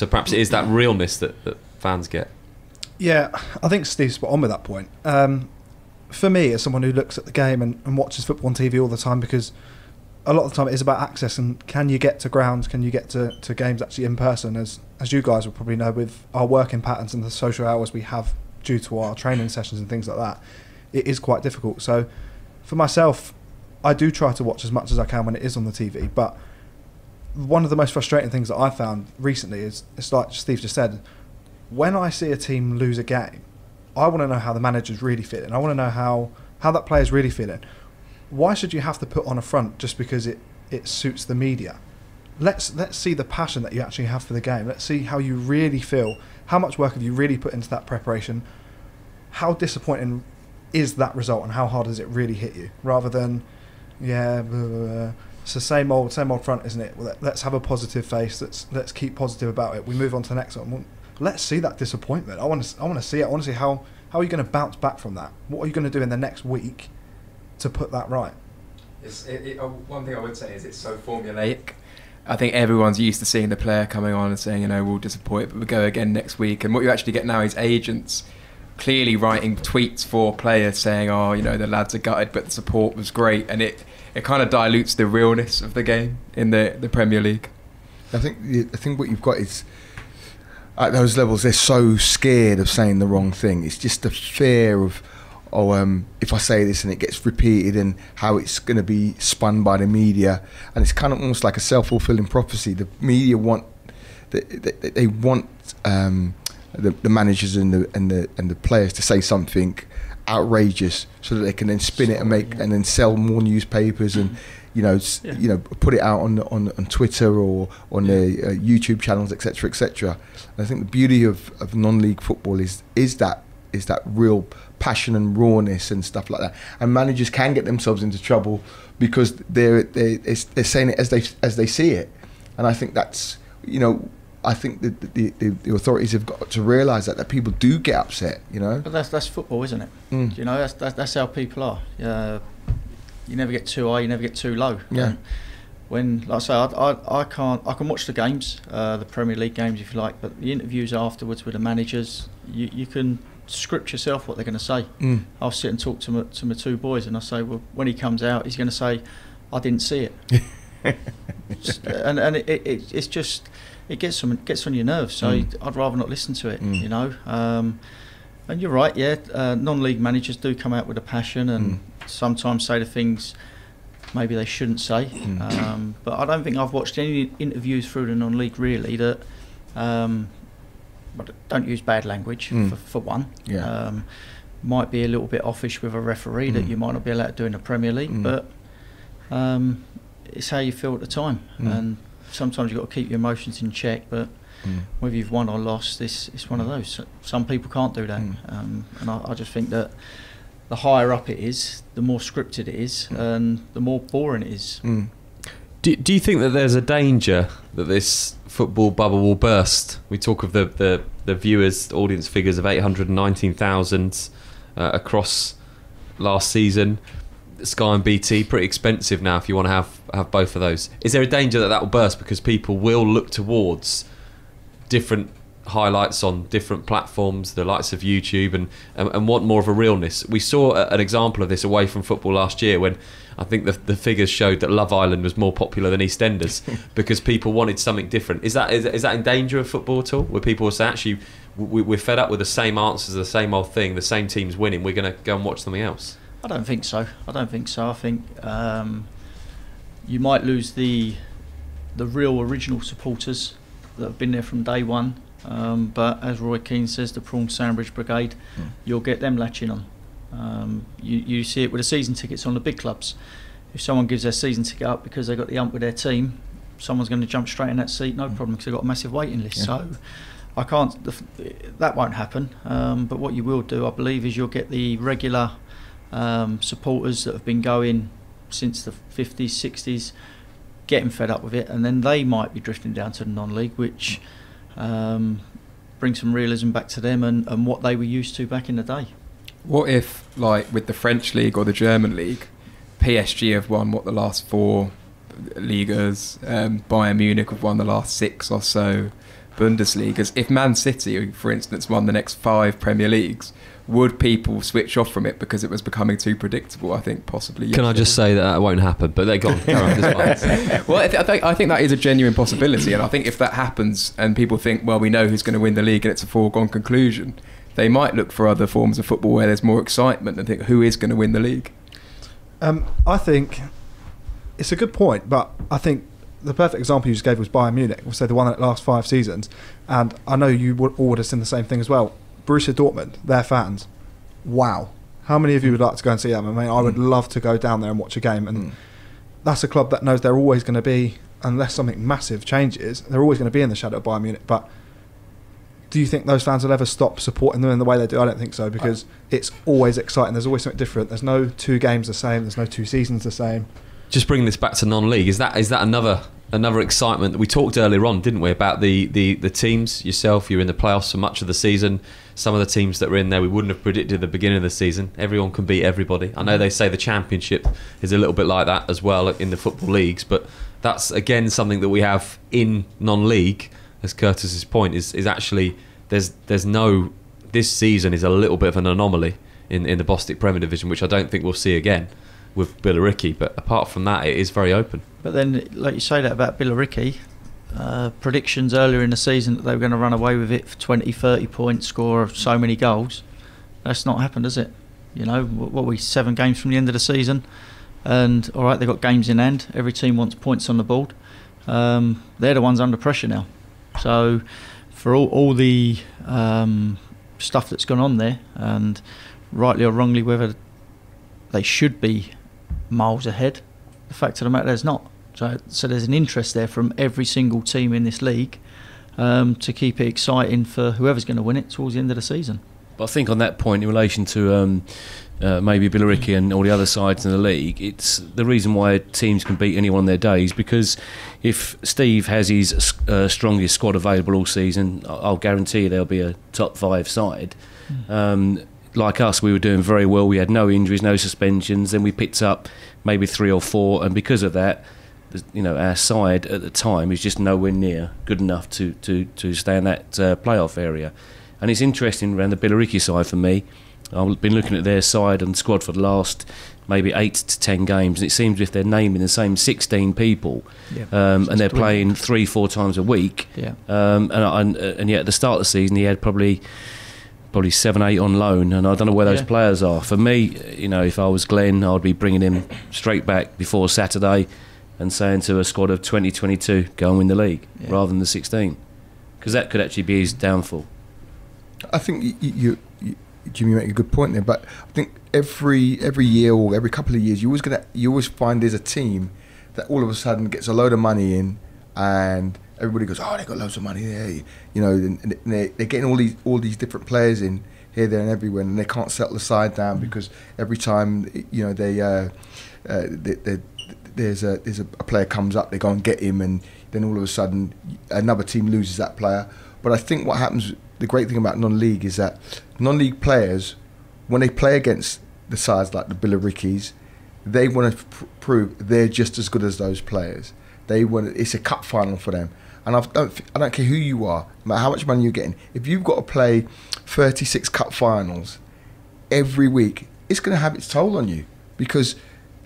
perhaps it is that realness that fans get. Yeah, I think Steve's spot on with that point. For me, as someone who looks at the game and watches football on TV all the time, because a lot of the time it is about access, and can you get to grounds, can you get to games actually in person, as you guys will probably know with our working patterns and the social hours we have due to our training sessions and things like that, it is quite difficult. So for myself, I do try to watch as much as I can when it is on the TV, but one of the most frustrating things that I found recently is, it's like Steve just said, when I see a team lose a game, I want to know how the manager's really feeling. I want to know how that player's really feeling. Why should you have to put on a front just because it suits the media? Let's see the passion that you actually have for the game. Let's see how you really feel. How much work have you really put into that preparation? How disappointing is that result, and how hard does it really hit you? Rather than, it's the same old front, isn't it? Well, let's have a positive face. Let's keep positive about it. We move on to the next one. Well, let's see that disappointment. I want to see it. I want to see how are you going to bounce back from that? What are you going to do in the next week to put that right? One thing I would say is it's so formulaic. I think everyone's used to seeing the player coming on and saying, we'll disappoint, but we'll go again next week. And what you actually get now is agents clearly writing tweets for players saying, the lads are gutted, but the support was great. And it kind of dilutes the realness of the game in the Premier League. I think what you've got is, at those levels, they're so scared of saying the wrong thing. It's just the fear of, if I say this and it gets repeated, and how it's going to be spun by the media, and it's kind of almost like a self-fulfilling prophecy. The media want, they want the managers and the players to say something outrageous so that they can then spin it and then sell more newspapers and put it out on Twitter or on their YouTube channels, etc., etc. I think the beauty of non-league football is that real passion and rawness and stuff like that. And managers can get themselves into trouble because they're saying it as they see it. And I think that's, I think that the authorities have got to realise that people do get upset. But that's football, isn't it? That's how people are. You never get too high, you never get too low. Yeah. When, like I say, I can watch the games, the Premier League games if you like, but the interviews afterwards with the managers, you can script yourself what they're going to say. I'll sit and talk to my 2 boys, and I say, well, when he comes out, he's going to say, I didn't see it. It's just it gets on your nerves. So I'd rather not listen to it. You know. And you're right. Yeah, non-league managers do come out with a passion and sometimes say the things maybe they shouldn't say. But I don't think I've watched any interviews through the non-league really that but don't use bad language for one. Might be a little bit offish with a referee that you might not be allowed to do in the Premier League, but it's how you feel at the time, and sometimes you've got to keep your emotions in check. But whether you've won or lost, it's one of those. Some people can't do that, and I just think that the higher up it is, the more scripted it is, and the more boring it is. Do you think that there's a danger that this football bubble will burst? We talk of the viewers, audience figures of 819,000 across last season. Sky and BT, pretty expensive now if you want to have both of those. Is there a danger that will burst because people will look towards different highlights on different platforms, the likes of YouTube, and want more of a realness? We saw an example of this away from football last year when I think the figures showed that Love Island was more popular than EastEnders because people wanted something different. Is that in danger of football at all? Where people will say, actually, we're fed up with the same answers, the same old thing, the same team's winning, we're going to go and watch something else? I don't think so. I think you might lose the real original supporters that have been there from day one. But as Roy Keane says, the Prawn Sandwich Brigade, you'll get them latching on. You see it with the season tickets on the big clubs. If someone gives their season ticket up because they got the ump with their team, someone's going to jump straight in that seat, no problem, because they've got a massive waiting list. So I can't. That won't happen. But what you will do, I believe, is you'll get the regular supporters that have been going since the 50s, 60s, getting fed up with it, and then they might be drifting down to the non-league, which bring some realism back to them and what they were used to back in the day. What if, like with the French league or the German league, PSG have won the last 4 Ligas, Bayern Munich have won the last 6 or so Bundesligas. If Man City, for instance, won the next 5 Premier Leagues, would people switch off from it because it was becoming too predictable? I think possibly. Can I just say that won't happen? But they're gone. Well, I think that is a genuine possibility, and I think if that happens and people think, well, we know who's going to win the league and it's a foregone conclusion, they might look for other forms of football where there's more excitement and think, who is going to win the league? I think it's a good point, but I think the perfect example you just gave was Bayern Munich. We'll say the one that last 5 seasons, and I know you all would have seen the same thing as well. Borussia Dortmund, their fans, wow. How many of you would like to go and see them? I mean, I would love to go down there and watch a game, and that's a club that knows they're always going to be, unless something massive changes, they're always going to be in the shadow of Bayern Munich. But do you think those fans will ever stop supporting them in the way they do? I don't think so, because it's always exciting. There's always something different. There's no 2 games the same. There's no 2 seasons the same. Just bringing this back to non-league, is that another excitement that we talked earlier on, didn't we, about the teams? Yourself, you're in the playoffs for much of the season. Some of the teams that were in there we wouldn't have predicted at the beginning of the season. Everyone can beat everybody. I know they say the Championship is a little bit like that as well in the football leagues, but that's again something that we have in non-league, as Curtis's point is actually there's no, this season is a little bit of an anomaly in the Bostik Premier Division, which I don't think we'll see again with Billericay, but apart from that it is very open. But then, like you say that about Billericay, predictions earlier in the season that they were going to run away with it for 20-30 points, score of so many goals, that's not happened, has it? You know, what are we, 7 games from the end of the season, and alright, they've got games in hand, every team wants points on the board, they're the ones under pressure now. So for all the stuff that's gone on there, and rightly or wrongly whether they should be miles ahead, the fact of the matter, there's not. So there's an interest there from every single team in this league to keep it exciting for whoever's going to win it towards the end of the season. But I think on that point, in relation to maybe Billericay and all the other sides in the league, it's the reason why teams can beat anyone on their days, because if Steve has his strongest squad available all season, I'll guarantee you there'll be a top 5 side. Like us, we were doing very well. We had no injuries, no suspensions. Then we picked up maybe 3 or 4, and because of that, you know, our side at the time is just nowhere near good enough to stay in that playoff area. And it's interesting around the Billericay side for me. I've been looking at their side and squad for the last maybe 8 to 10 games, and it seems if they're naming the same 16 people, and they're playing 3-4 times a week, and yet at the start of the season he had probably 7-8 on loan, and I don't know where those players are. For me, if I was Glenn, I'd be bringing him straight back before Saturday and saying to a squad of 2022, go and win the league, rather than the 16, because that could actually be his downfall. I think Jimmy, make a good point there, but I think every year or every couple of years, you always find there's a team that all of a sudden gets a load of money in, and everybody goes, oh, they got loads of money there, and they're getting all these different players in here, there, and everywhere, and they can't settle the side down because every time there's a player comes up, they go and get him, and then all of a sudden another team loses that player. But I think what happens, the great thing about non-league is that non-league players, when they play against the sides like the Billericay's, they want to prove they're just as good as those players. It's a cup final for them, and I don't care who you are, no matter how much money you're getting. If you've got to play 36 cup finals every week, it's going to have its toll on you, because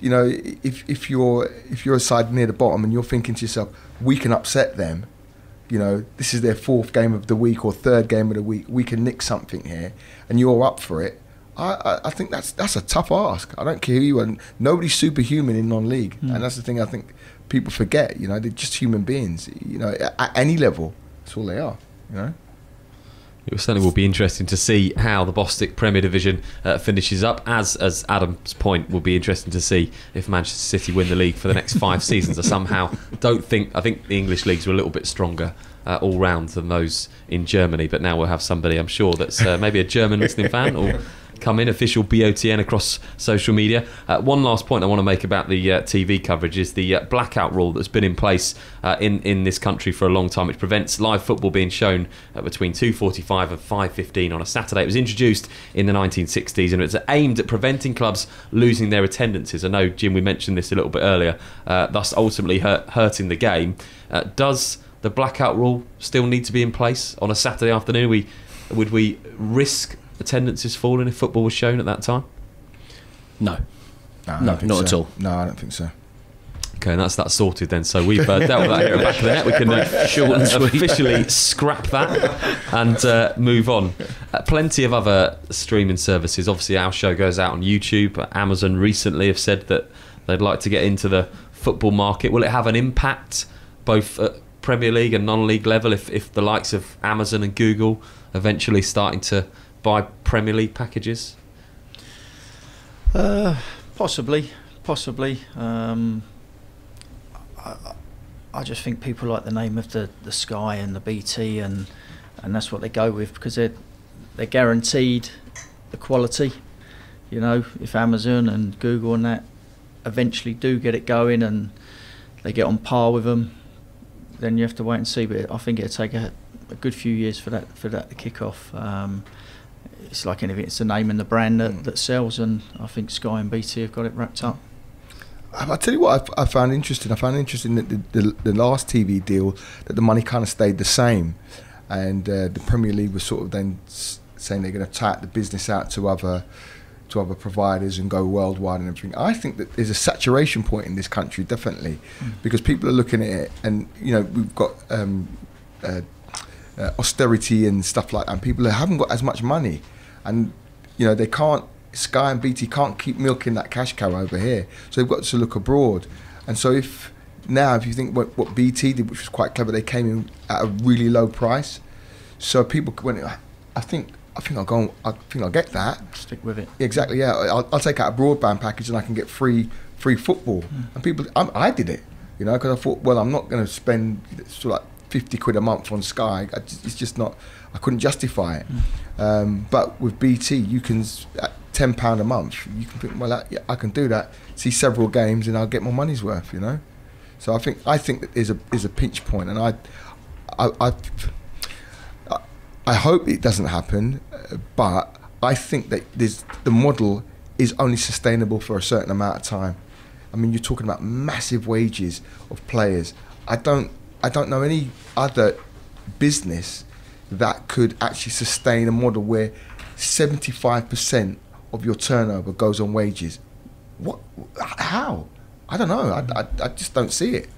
if you're a side near the bottom and you're thinking to yourself, we can upset them. This is their 4th game of the week or 3rd game of the week. We can nick something here, and you're up for it. I think that's a tough ask. I don't care who you are. Nobody's superhuman in non-league, and that's the thing I think people forget. They're just human beings. At any level, that's all they are. It certainly will be interesting to see how the Bostik Premier Division finishes up. As Adam's point, will be interesting to see if Manchester City win the league for the next 5 seasons. I think the English leagues were a little bit stronger all round than those in Germany. But now we'll have somebody, I'm sure, that's maybe a German listening fan or come in, official BOTN across social media. One last point I want to make about the TV coverage is the blackout rule that's been in place in this country for a long time, which prevents live football being shown between 2:45 and 5:15 on a Saturday. It was introduced in the 1960s, and it's aimed at preventing clubs losing their attendances. I know, Jim, we mentioned this a little bit earlier, thus ultimately hurting the game. Does the blackout rule still need to be in place on a Saturday afternoon? Would we risk attendances falling if football was shown at that time? No, not at all. No, I don't think so. Okay, and that's that sorted then. So we've dealt with that here at Back of the Net. We can officially scrap that and move on. Plenty of other streaming services. Obviously, our show goes out on YouTube. Amazon recently have said that they'd like to get into the football market. Will it have an impact both at Premier League and non-league level if the likes of Amazon and Google eventually starting to buy Premier League packages? Possibly. I just think people like the name of the Sky and the BT, and that's what they go with, because they're guaranteed the quality. If Amazon and Google and that eventually do get it going and they get on par with them, then you have to wait and see. But I think it'll take a good few years for that to kick off. It's like anything; it's the name and the brand that sells, and I think Sky and BT have got it wrapped up. I'll tell you what I found interesting. I found interesting that the last TV deal, that the money kind of stayed the same, and the Premier League was sort of then saying they're going to tap the business out to other providers and go worldwide and everything. I think that there's a saturation point in this country, definitely, because people are looking at it, and we've got austerity and stuff like that, and people haven't got as much money, and they can't. Sky and BT can't keep milking that cash cow over here, so they've got to look abroad. And so if you think what BT did, which was quite clever, they came in at a really low price, so people went, I think I'll get that. Stick with it. Exactly. Yeah, I'll take out a broadband package and I can get free football. And people, I did it, because I thought, well, I'm not going to spend sort of like 50 quid a month on Sky. It's just not. I couldn't justify it. But with BT, you can at £10 a month. You can think, well, I can do that. See several games, and I'll get my money's worth. So I think that there's a pinch point, and I hope it doesn't happen. But I think that the model is only sustainable for a certain amount of time. I mean, you're talking about massive wages of players. I don't know any other business that could actually sustain a model where 75% of your turnover goes on wages. what? How? I don't know. I just don't see it.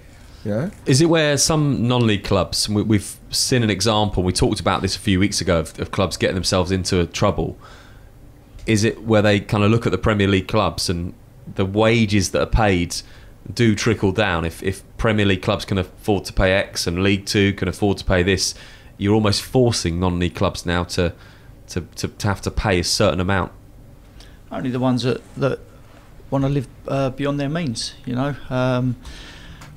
Yeah. Is it where some non-league clubs, we've seen an example, we talked about this a few weeks ago, of clubs getting themselves into trouble. Is it where they kind of look at the Premier League clubs and the wages that are paid do trickle down? If Premier League clubs can afford to pay X and League Two can afford to pay this, you're almost forcing non-league clubs now to have to pay a certain amount. Only the ones that want to live beyond their means, you know.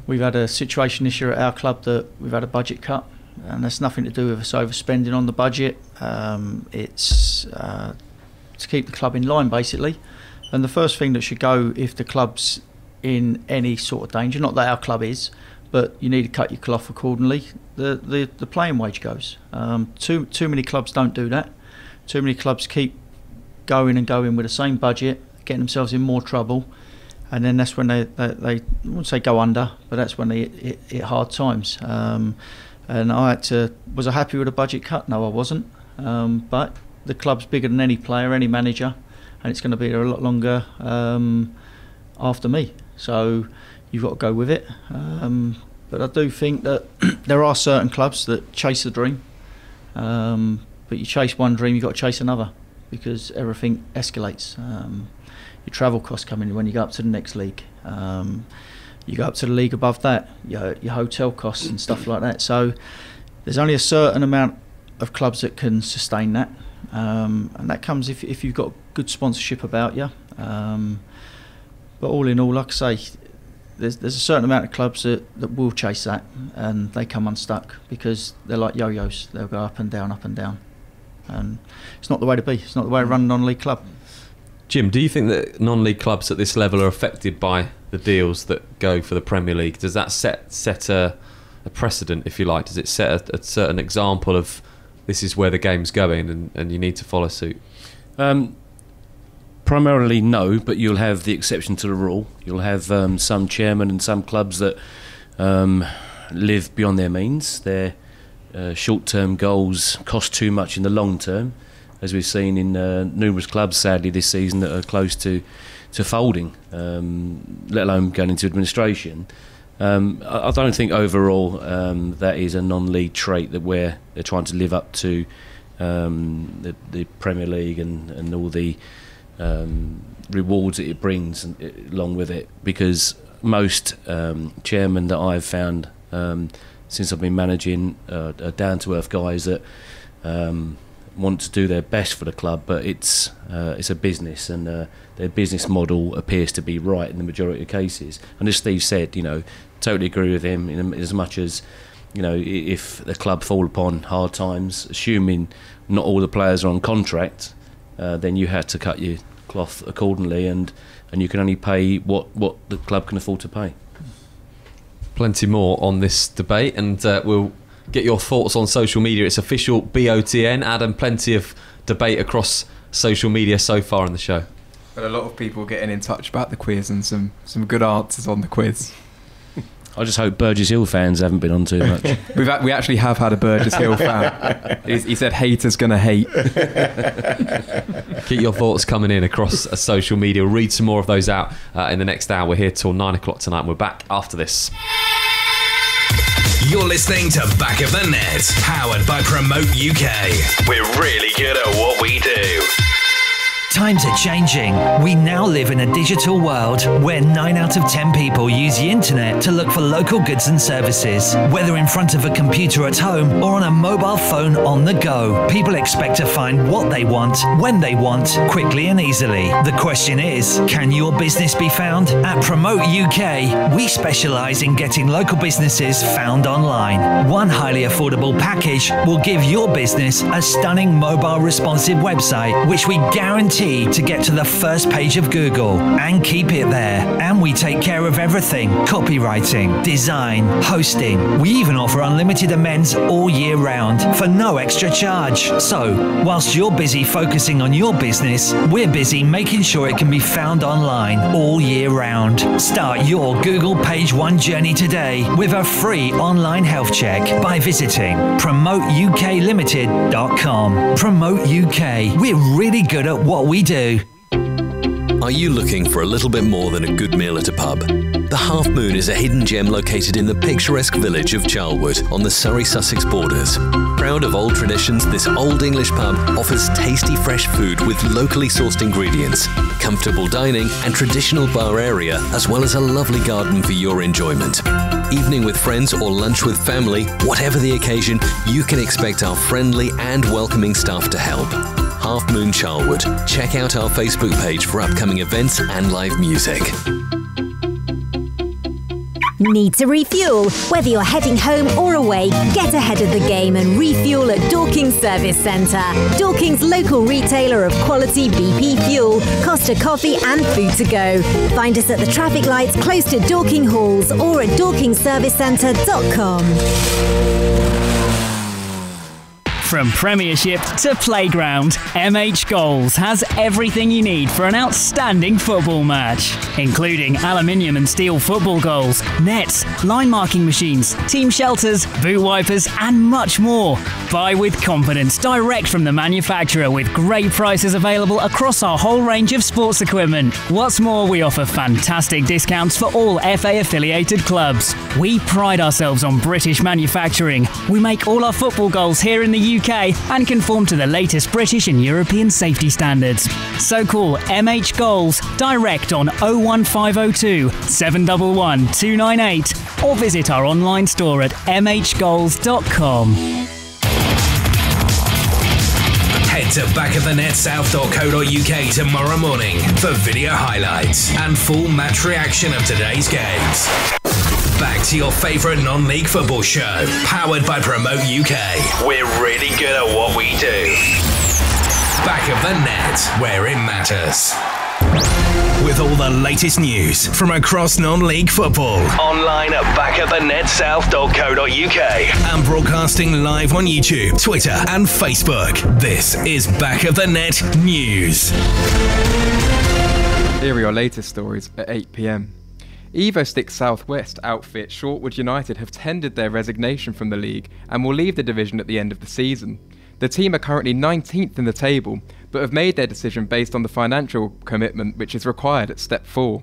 We've had a situation this year at our club that we've had a budget cut, and that's nothing to do with us overspending on the budget. It's to keep the club in line, basically. And the first thing that should go if the club's in any sort of danger, not that our club is, but you need to cut your cloth accordingly, the playing wage goes. Too many clubs don't do that. Too many clubs keep going with the same budget, getting themselves in more trouble. And then that's when they I wouldn't say go under, but that's when they hit hard times. And was I happy with the budget cut? No, I wasn't. But the club's bigger than any player, any manager, and it's going to be there a lot longer after me. So you've got to go with it. But I do think that there are certain clubs that chase the dream. But you chase one dream, you've got to chase another, because everything escalates. Your travel costs come in when you go up to the next league. You go up to the league above that, your hotel costs and stuff like that. So there's only a certain amount of clubs that can sustain that, and that comes if you've got good sponsorship about you. But all in all, like I say, there's a certain amount of clubs that will chase that, and they come unstuck because they're like yo-yos. They'll go up and down, and it's not the way to be. It's not the way to run a non-league club. Jim, do you think that non-league clubs at this level are affected by the deals that go for the Premier League? Does that set a precedent, if you like? Does it set a certain example of this is where the game's going and you need to follow suit? Primarily no, but you'll have the exception to the rule. You'll have some chairmen and some clubs that live beyond their means. Their short-term goals cost too much in the long term, as we've seen in numerous clubs, sadly, this season that are close to folding, let alone going into administration. I don't think overall that is a non-league trait that where they're trying to live up to the Premier League and all the rewards that it brings along with it, because most chairmen that I've found since I've been managing are down-to-earth guys that want to do their best for the club, but it's a business, and their business model appears to be right in the majority of cases. And as Steve said, totally agree with him, in as much as if the club fall upon hard times, assuming not all the players are on contract, then you have to cut your cloth accordingly, and you can only pay what the club can afford to pay. Plenty more on this debate, and we'll get your thoughts on social media. It's official BOTN. Adam, plenty of debate across social media so far in the show. But a lot of people getting in touch about the quiz and some good answers on the quiz. I just hope Burgess Hill fans haven't been on too much. We actually have had a Burgess Hill fan. He said haters gonna hate. Keep your thoughts coming in across social media. We'll read some more of those out in the next hour. We're here till 9 o'clock tonight, and we're back after this. You're listening to Back of the Net, powered by Promote UK. We're really good at what we do. Times are changing. We now live in a digital world where 9 out of 10 people use the internet to look for local goods and services. Whether in front of a computer at home or on a mobile phone on the go, people expect to find what they want, when they want, quickly and easily. The question is, can your business be found? At Promote UK, we specialise in getting local businesses found online. One highly affordable package will give your business a stunning mobile responsive website, which we guarantee to get to the first page of Google and keep it there. And we take care of everything: copywriting, design, hosting. We even offer unlimited amends all year round for no extra charge. So, whilst you're busy focusing on your business, we're busy making sure it can be found online all year round. Start your Google Page One journey today with a free online health check by visiting PromoteUKLimited.com. Promote UK. We're really good at what we do. Are you looking for a little bit more than a good meal at a pub? The Half Moon is a hidden gem located in the picturesque village of Charlwood on the Surrey-Sussex borders. Proud of old traditions, this old English pub offers tasty fresh food with locally sourced ingredients, comfortable dining and traditional bar area, as well as a lovely garden for your enjoyment. Evening with friends or lunch with family, whatever the occasion, you can expect our friendly and welcoming staff to help. Half Moon Charlwood. Check out our Facebook page for upcoming events and live music. Need to refuel? Whether you're heading home or away, get ahead of the game and refuel at Dorking's Service Centre. Dorking's local retailer of quality BP fuel, Costa coffee and food to go. Find us at the traffic lights close to Dorking Halls or at dorkingservicecentre.com. From Premiership to Playground, MH Goals has everything you need for an outstanding football match, including aluminium and steel football goals, nets, line marking machines, team shelters, boot wipers and much more. Buy with confidence direct from the manufacturer with great prices available across our whole range of sports equipment. What's more, we offer fantastic discounts for all FA affiliated clubs. We pride ourselves on British manufacturing. We make all our football goals here in the UK and conform to the latest British and European safety standards. So call MH Goals direct on 01502 711 298 or visit our online store at mhgoals.com. Head to backofthenetsouth.co.uk tomorrow morning for video highlights and full match reaction of today's games. Back to your favourite non-league football show, powered by Promote UK. We're really good at what we do. Back of the net, where it matters. With all the latest news from across non-league football. Online at backofthenetsouth.co.uk and broadcasting live on YouTube, Twitter and Facebook. This is Back of the Net News. Here are your latest stories at 8 p.m. Evo-Stick Southwest outfit Shortwood United have tendered their resignation from the league and will leave the division at the end of the season. The team are currently 19th in the table, but have made their decision based on the financial commitment which is required at step 4.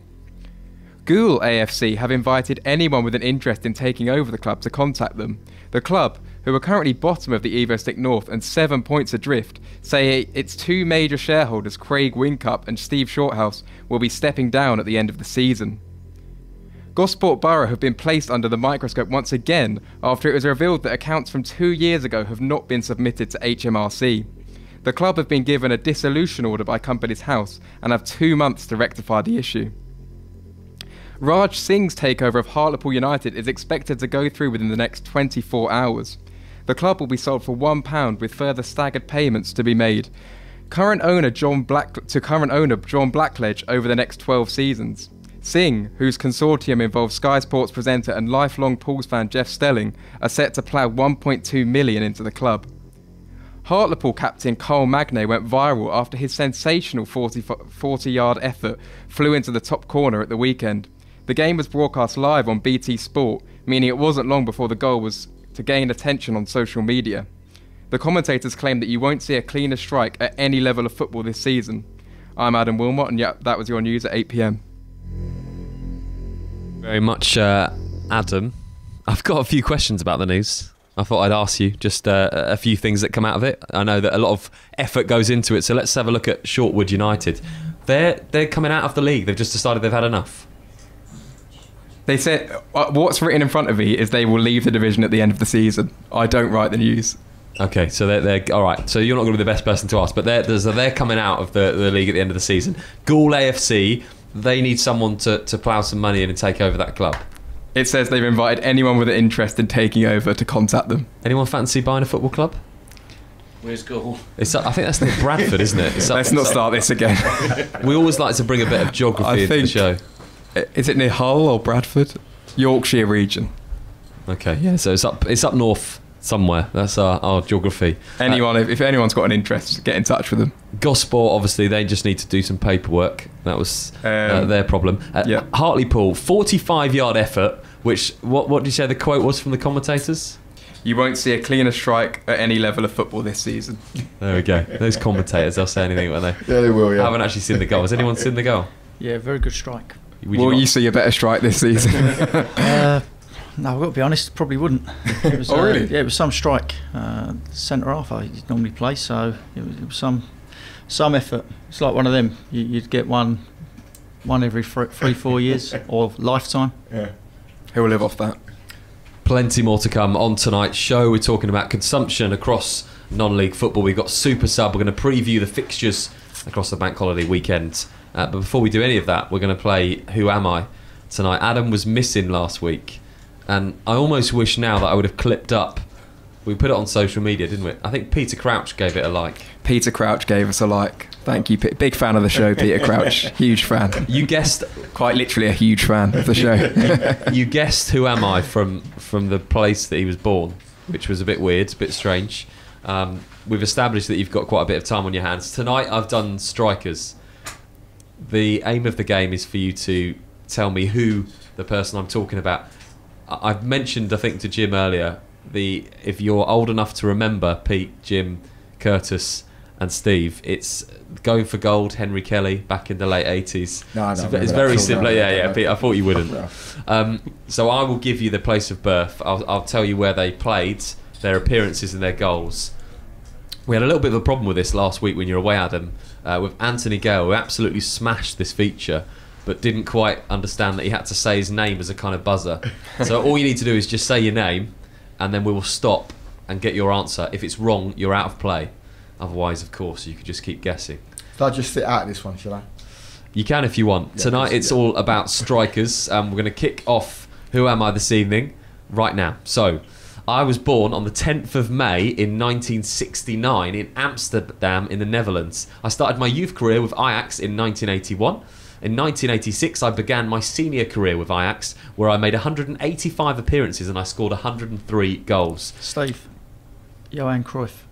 Ghoul AFC have invited anyone with an interest in taking over the club to contact them. The club, who are currently bottom of the Evo-Stick North and 7 points adrift, say its two major shareholders, Craig Wincup and Steve Shorthouse, will be stepping down at the end of the season. Gosport Borough have been placed under the microscope once again after it was revealed that accounts from 2 years ago have not been submitted to HMRC. The club have been given a dissolution order by Companies House and have 2 months to rectify the issue. Raj Singh's takeover of Hartlepool United is expected to go through within the next 24 hours. The club will be sold for £1 with further staggered payments to be made. Current owner John Blackledge over the next 12 seasons. Singh, whose consortium involves Sky Sports presenter and lifelong Pools fan Jeff Stelling, are set to plough $1.2 million into the club. Hartlepool captain Carl Magnay went viral after his sensational 40-yard effort flew into the top corner at the weekend. The game was broadcast live on BT Sport, meaning it wasn't long before the goal was to gain attention on social media. The commentators claim that you won't see a cleaner strike at any level of football this season. I'm Adam Wilmot, and that was your news at 8 p.m. Very much, Adam. I've got a few questions about the news. I thought I'd ask you just a few things that come out of it. I know that a lot of effort goes into it, so let's have a look at Shortwood United. They're coming out of the league. They've just decided they've had enough. They said, what's written in front of me is they will leave the division at the end of the season. I don't write the news. Okay, so they're all right. So you're not going to be the best person to ask, but they're coming out of the league at the end of the season. Ghoul AFC, they need someone to plough some money in and take over that club. It says they've invited anyone with an interest in taking over to contact them. Anyone fancy buying a football club? Where's Ghoul? I think that's near Bradford, isn't it? Let's not start this again. We always like to bring a bit of geography into the show. Is it near Hull or Bradford? Yorkshire region. Okay, yeah, so it's up north somewhere. That's our geography. If anyone's got an interest, get in touch with them. Gosport, obviously, they just need to do some paperwork. That was their problem. Yeah. Hartlepool, 45-yard effort, which, what did you say the quote was from the commentators? You won't see a cleaner strike at any level of football this season. There we go. Those commentators, they'll say anything, won't they? Yeah, they will, I haven't actually seen the goal. Has anyone seen the goal? Yeah, very good strike. Will you see a better strike this season? No, I've got to be honest, probably wouldn't. It was, really? Yeah, it was some strike. Centre half I normally play, so it was some effort. It's like one of them. You'd get one every 3-4 years or lifetime. Yeah. He'll live off that. Plenty more to come on tonight's show. We're talking about consumption across non-league football. We've got Super Sub. We're going to preview the fixtures across the bank holiday weekend. But before we do any of that, we're going to play Who Am I tonight. Adam was missing last week, and I almost wish now that I would have clipped up. We put it on social media, didn't we? I think Peter Crouch gave it a like. Peter Crouch gave us a like. Thank you, big fan of the show, Peter Crouch. Huge fan. You guessed, quite literally a huge fan of the show. You guessed Who Am I from the place that he was born, which was a bit weird, a bit strange. We've established that you've got quite a bit of time on your hands. Tonight I've done strikers. The aim of the game is for you to tell me who the person I'm talking about. I've mentioned, I think, to Jim earlier, if you're old enough to remember Pete, Jim, Curtis and Steve, it's Going for Gold, Henry Kelly, back in the late 80s. No, it's very simple. Yeah, Pete, I thought you wouldn't. So I will give you the place of birth. I'll tell you where they played, their appearances and their goals. We had a little bit of a problem with this last week when you were away, Adam, with Anthony Gale, who absolutely smashed this feature but didn't quite understand that he had to say his name as a kind of buzzer. So all you need to do is just say your name, and then we will stop and get your answer. If it's wrong, you're out of play. Otherwise, of course, you could just keep guessing. Shall I just sit out this one, shall I? You can if you want. Yeah, tonight it's all about strikers. We're going to kick off Who Am I this evening, right now. So, I was born on the 10th of May in 1969 in Amsterdam in the Netherlands. I started my youth career with Ajax in 1981. In 1986, I began my senior career with Ajax, where I made 185 appearances and I scored 103 goals. Steve, Johan Cruyff.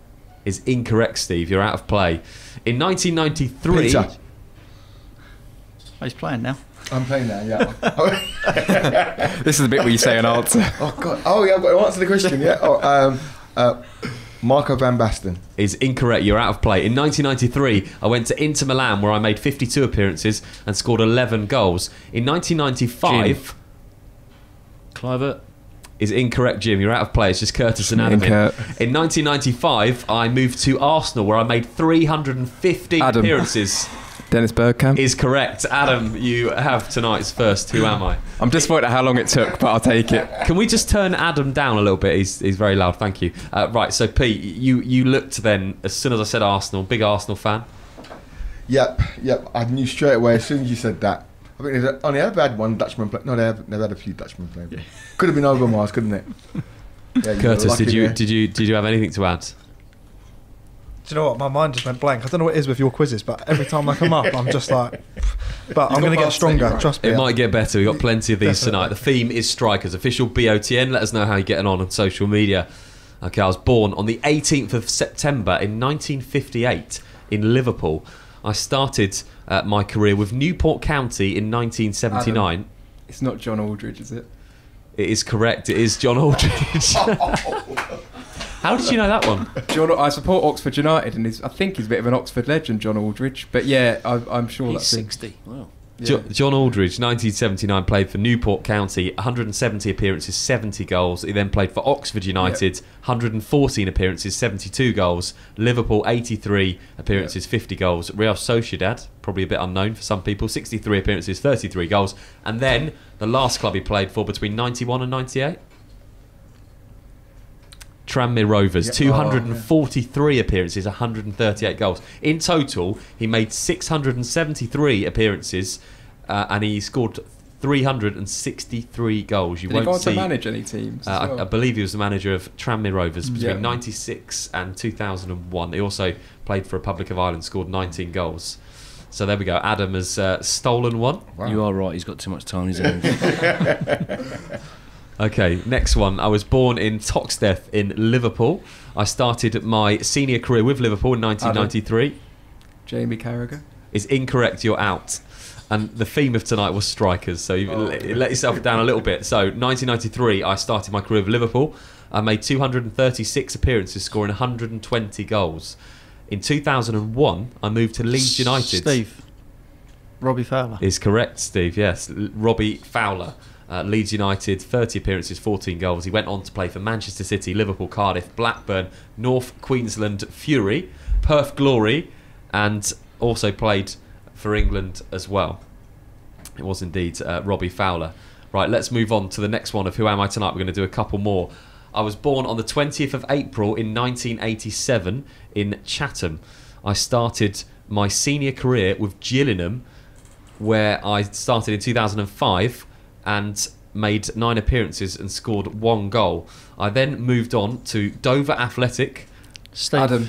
Is incorrect, Steve. You're out of play. In 1993... Peter. He's playing now. I'm playing now, yeah. This is the bit where you say an answer. Oh, God. Oh, yeah, I've got to answer the question, yeah. Marco van Basten. Is incorrect. You're out of play. In 1993, I went to Inter Milan, where I made 52 appearances and scored 11 goals. In 1995... Clivert. Is incorrect, Jim. You're out of play. It's just Curtis and Adam. In 1995, I moved to Arsenal, where I made 315 appearances. Dennis Bergkamp. Is correct. Adam, you have tonight's first Who Am I? I'm disappointed at how long it took, but I'll take it. Can we just turn Adam down a little bit? He's very loud. Thank you. Right, so Pete, you looked then, as soon as I said Arsenal, big Arsenal fan? Yep. I knew straight away as soon as you said that. I think they've only ever had one Dutchman play. No, they've had a few Dutchmen playing. Yeah. Could have been Overmars, couldn't it? Yeah, Curtis, did you have anything to add? Do you know what? My mind just went blank. I don't know what it is with your quizzes, but every time I come up, I'm just like... But I'm going to get stronger, right? Trust me. It might get better. We've got plenty of these tonight. The theme is strikers. Official BOTN. Let us know how you're getting on social media. Okay, I was born on the 18th of September in 1958 in Liverpool. I started my career with Newport County in 1979. Adam, it's not John Aldridge, is it? It is correct. It is John Aldridge. How did you know that one? I support Oxford United, and I think he's a bit of an Oxford legend, John Aldridge. But yeah, I'm sure he's that's 60. Wow. Yeah. John Aldridge, 1979, played for Newport County, 170 appearances, 70 goals. He then played for Oxford United, 114 appearances, 72 goals. Liverpool, 83 appearances, 50 goals. Real Sociedad, probably a bit unknown for some people, 63 appearances, 33 goals. And then the last club he played for between 91 and 98? Tranmere Rovers, 243 appearances, 138 goals. In total, he made 673 appearances and he scored 363 goals. Did he go on to manage any teams? I believe he was the manager of Tranmere Rovers between 96 and 2001. He also played for Republic of Ireland, scored 19 goals. So there we go. Adam has stolen one. Wow. You are right. He's got too much time in his hands. Okay, next one. I was born in Toxteth in Liverpool. I started my senior career with Liverpool in 1993. Jamie Carragher. Is incorrect. You're out. And the theme of tonight was strikers, so you let yourself down a little bit. So 1993, I started my career with Liverpool. I made 236 appearances, scoring 120 goals. In 2001, I moved to Leeds United. Steve. Robbie Fowler. Is correct, Steve, yes. Robbie Fowler. Leeds United, 30 appearances, 14 goals. He went on to play for Manchester City, Liverpool, Cardiff, Blackburn, North Queensland Fury, Perth Glory, and also played for England as well. It was indeed Robbie Fowler. Right, let's move on to the next one of Who Am I Tonight. We're going to do a couple more. I was born on the 20th of April in 1987 in Chatham. I started my senior career with Gillingham, where I started in 2005 and made 9 appearances and scored 1 goal. I then moved on to Dover Athletic. Steve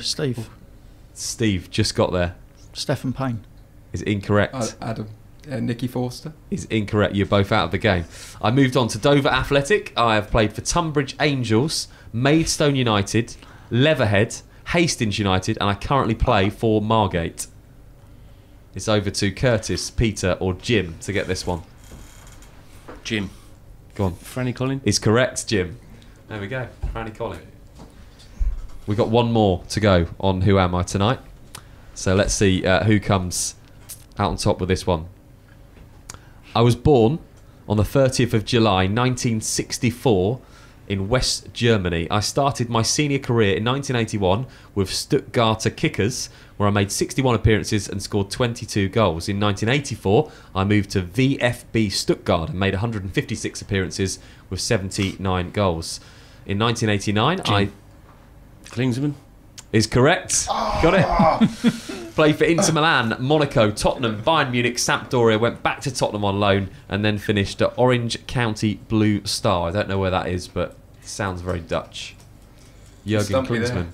just got there. Stephen Payne. Is incorrect. Adam. Nicky Forster. Is incorrect. You're both out of the game. I moved on to Dover Athletic. I have played for Tunbridge Angels, Maidstone United, Leatherhead, Hastings United, and I currently play for Margate. It's over to Curtis, Peter, or Jim to get this one. Jim. Go on. Franny Collin. Is correct, Jim. There we go. Franny Collin. We've got one more to go on Who Am I Tonight. So let's see who comes out on top with this one. I was born on the 30th of July 1964 in West Germany. I started my senior career in 1981 with Stuttgarter Kickers, where I made 61 appearances and scored 22 goals. In 1984, I moved to VfB Stuttgart and made 156 appearances with 79 goals. In 1989, Klinsmann. Is correct. Got it. Played for Inter Milan, Monaco, Tottenham, Bayern Munich, Sampdoria, went back to Tottenham on loan and then finished at Orange County Blue Star. I don't know where that is, but it sounds very Dutch. Jurgen Klinsmann.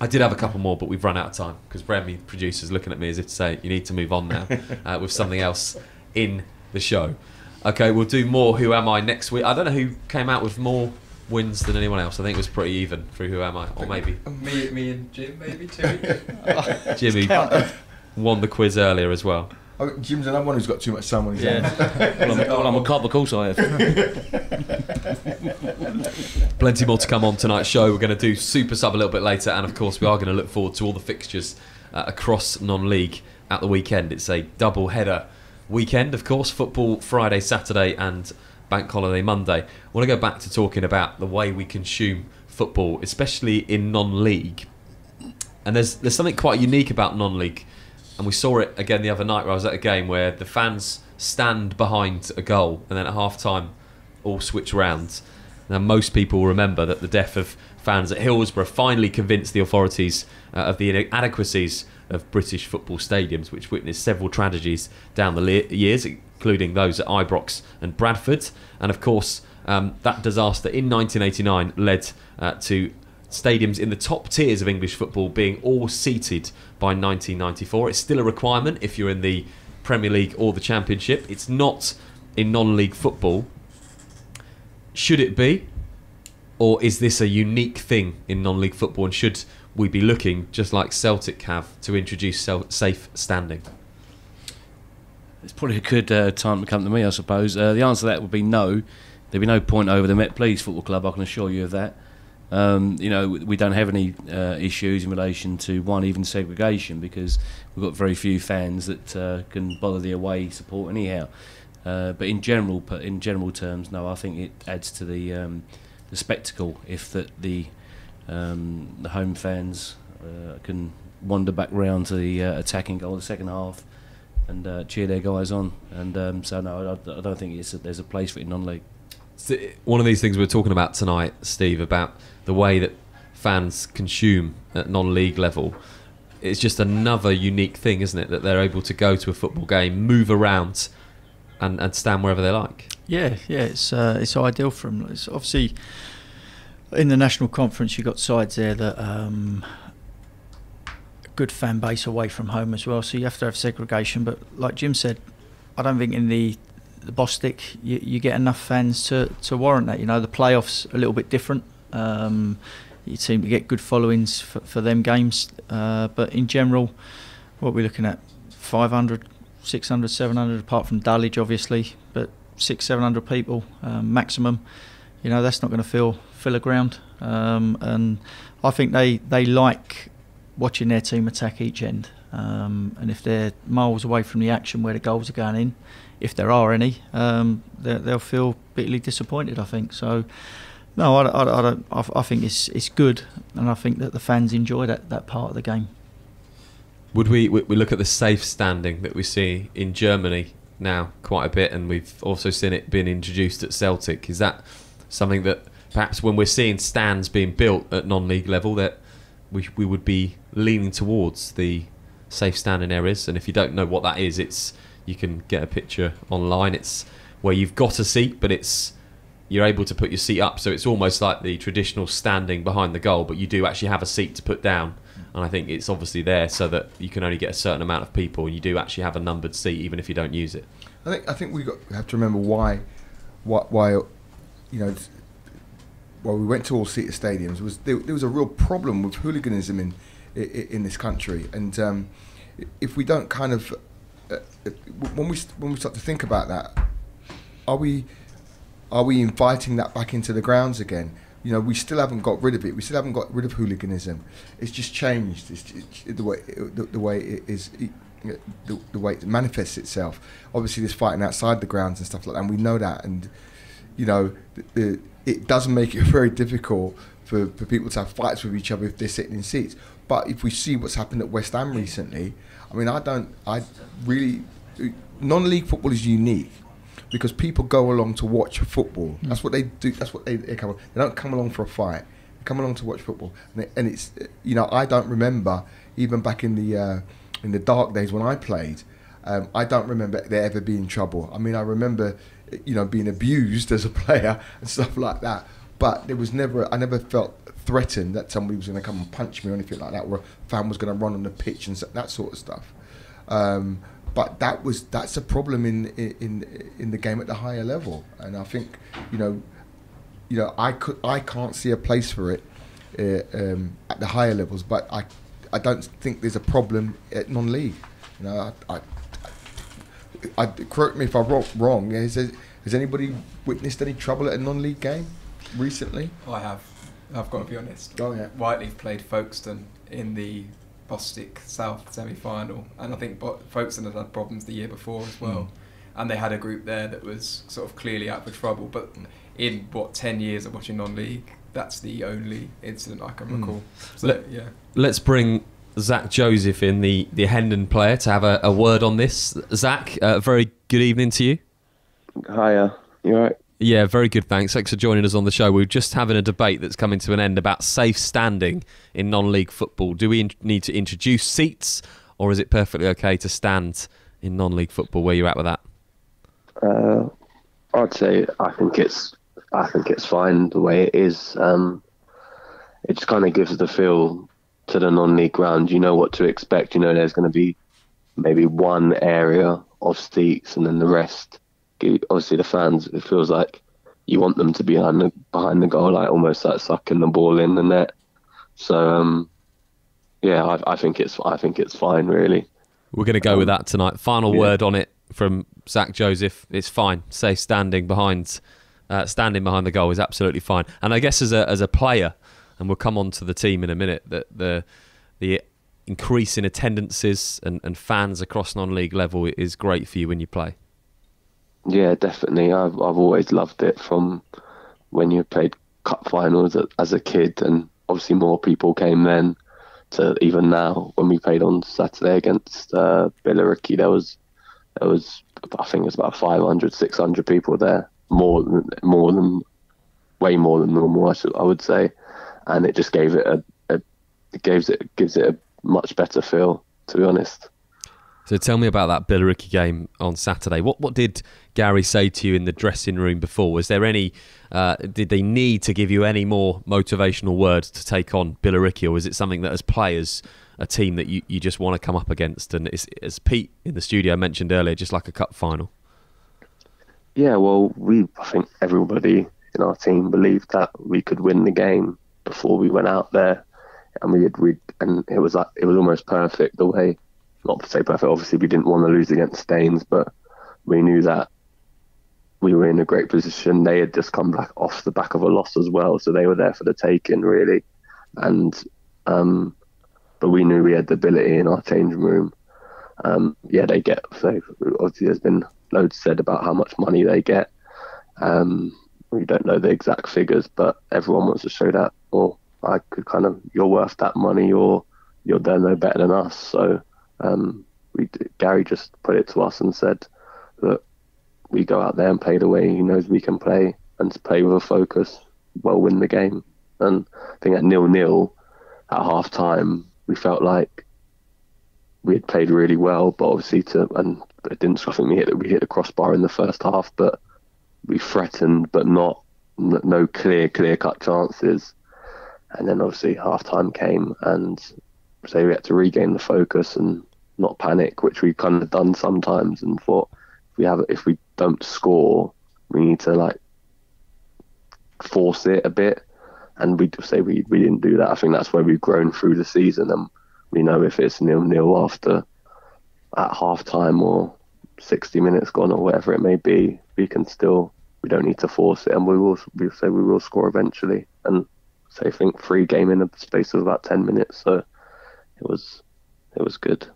I did have a couple more, but we've run out of time because Bremy, producer's looking at me as if to say, you need to move on now with something else in the show. Okay, we'll do more Who Am I next week. I don't know who came out with more wins than anyone else. I think it was pretty even through Who Am I, or maybe me and Jim, maybe too. Jimmy won the quiz earlier as well. Oh, Jim's another one who's got too much sun on his hands. Well, I'm a cop, of course I have. Plenty more to come on tonight's show. We're going to do Super Sub a little bit later, and of course we are going to look forward to all the fixtures across non-league at the weekend. It's a double header weekend, of course. Football Friday, Saturday, and Bank Holiday Monday. I want to go back to talking about the way we consume football, especially in non-league. And there's something quite unique about non-league, and we saw it again the other night where I was at a game where the fans stand behind a goal and then at half-time all switch round. Now most people remember that the death of fans at Hillsborough finally convinced the authorities of the inadequacies of British football stadiums, which witnessed several tragedies down the years, including those at Ibrox and Bradford. And of course, that disaster in 1989 led to stadiums in the top tiers of English football being all seated by 1994. It's still a requirement if you're in the Premier League or the Championship. It's not in non-league football. Should it be? Or is this a unique thing in non-league football, and should we be looking, just like Celtic have, to introduce safe standing? It's probably a good time to come to me, I suppose. The answer to that would be no. There'd be no point over the Met Police Football Club, I can assure you of that. We don't have any issues in relation to even segregation, because we've got very few fans that can bother the away support anyhow. But in general terms, no. I think it adds to the spectacle if the home fans can wander back round to the attacking goal of the second half and cheer their guys on. And so no, I don't think there's a place for it in non-league. So one of these things we're talking about tonight, Steve, about the way that fans consume at non-league level, it's just another unique thing, isn't it? That they're able to go to a football game, move around, and stand wherever they like. Yeah, it's ideal for them. It's obviously in the national conference you've got sides there that good fan base away from home as well, so you have to have segregation. But like Jim said, I don't think in the Bostik you get enough fans to warrant that. The playoffs are a little bit different. You seem to get good followings for them games, but in general, what we're looking at, 500, 600, 700, apart from Dulwich obviously, but 600-700 people maximum. You know, that's not going to fill a ground, and I think they like watching their team attack each end, and if they're miles away from the action where the goals are going in, if there are any, they'll feel bitterly disappointed, I think. So no, I think it's good, and I think that the fans enjoy that part of the game. Would we look at the safe standing that we see in Germany now quite a bit, and we've also seen it being introduced at Celtic? Is that something that perhaps when we're seeing stands being built at non-league level that we would be leaning towards the safe standing areas? And if you don't know what that is, you can get a picture online. It's where you've got a seat, but you're able to put your seat up, so it's almost like the traditional standing behind the goal, but you do actually have a seat to put down. And I think it's obviously there so that you can only get a certain amount of people, and you do actually have a numbered seat even if you don't use it. I think we have to remember why you know, while we went to all seater stadiums, there was a real problem with hooliganism in this country, and if we don't kind of when we start to think about that, are we inviting that back into the grounds again? You know, we still haven't got rid of it. We still haven't got rid of hooliganism. It's just changed. It's the way it is, the way it manifests itself. Obviously, there's fighting outside the grounds and stuff like that, and we know that. And you know, it does make it very difficult for people to have fights with each other if they're sitting in seats. But if we see what's happened at West Ham recently, I mean, non-league football is unique, because people go along to watch football. That's what they do. That's what they come. They don't come along for a fight. They come along to watch football. And it's, you know, I don't remember, even back in the dark days when I played, I don't remember there ever being trouble. I mean, I remember, you know, being abused as a player and stuff like that. But I never felt threatened that somebody was going to come and punch me or anything like that, or a fan was going to run on the pitch and that sort of stuff. But that's a problem in the game at the higher level, and I think you know I can't see a place for it at the higher levels, but I don't think there's a problem at non-league. You know, I correct me if I'm wrong. Has anybody witnessed any trouble at a non-league game recently? I have. I've got to be honest. Oh yeah. Whiteley played Folkestone in the Bostik South semi-final, and I think Folkestone had had problems the year before as well, and they had a group there that was sort of clearly out for trouble, but in 10 years of watching non-league, that's the only incident I can recall. So, let's bring Zach Joseph in, the Hendon player, to have a word on this. Zach, very good evening to you. Hiya, you alright? Yeah, very good, thanks. Thanks for joining us on the show. We're just having a debate that's coming to an end about safe standing in non-league football. Do we need to introduce seats, or is it perfectly okay to stand in non-league football? Where are you at with that? I'd say I think it's fine the way it is. It just kind of gives the feel to the non-league ground. You know what to expect. You know there's going to be maybe one area of seats, and then the rest. Obviously, the fans, it feels like you want them to be behind the goal, like almost like sucking the ball in the net. So, I think it's fine, really. We're going to go with that tonight. Final word on it from Zach Joseph. It's fine. Safe standing behind the goal is absolutely fine. And I guess as a player, and we'll come on to the team in a minute, that the increase in attendances and fans across non-league level is great for you when you play. Yeah, definitely. I've always loved it from when you played cup finals as a kid, and obviously more people came then to even now when we played on Saturday against Billericay. There was I think it was about 500, 600 people there, way more than normal, I would say, and it just gives it a much better feel, to be honest. So tell me about that Billericay game on Saturday. What did Gary say to you in the dressing room before? Was there any? Did they need to give you any more motivational words to take on Billericay, or is it something that as players, a team that you just want to come up against? And it's, as Pete in the studio mentioned earlier, just like a cup final. Yeah, well, I think everybody in our team believed that we could win the game before we went out there, and and it was almost perfect the way not to say perfect. Obviously, we didn't want to lose against Staines, but we knew that we were in a great position. They had just come back off the back of a loss as well, so they were there for the taking, really. And but we knew we had the ability in our changing room. They get, so obviously there's been loads said about how much money they get. We don't know the exact figures, but everyone wants to show that, or I could kind of, you're worth that money, or you're there no better than us. So Gary just put it to us and said that we go out there and play the way he knows we can play, and to play with a focus, we'll win the game. And I think at 0-0 at half time, we felt like we had played really well, but obviously and it didn't. I think we hit the crossbar in the first half, but we threatened, but no clear cut chances. And then obviously half time came, and so we had to regain the focus and not panic, which we've kind of done sometimes, and thought if we don't score, we need to like force it a bit. And we didn't do that. I think that's where we've grown through the season, and we know if it's 0-0 after at half time or 60 minutes gone or whatever it may be, we don't need to force it, and we will score eventually. And so I think 3 game in the space of about 10 minutes, so it was good.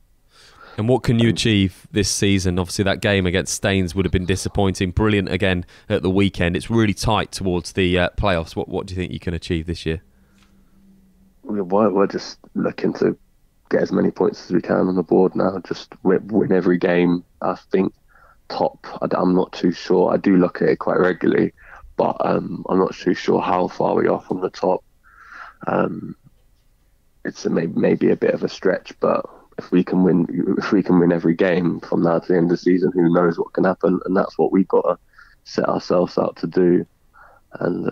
And what can you achieve this season? Obviously, that game against Staines would have been disappointing. Brilliant again at the weekend. It's really tight towards the playoffs. What do you think you can achieve this year? We're just looking to get as many points as we can on the board now. Just win every game. I think top. I'm not too sure. I do look at it quite regularly, but I'm not too sure how far we are from the top. It's maybe a bit of a stretch, but if we can win every game from now to the end of the season, who knows what can happen? And that's what we've got to set ourselves out to do. And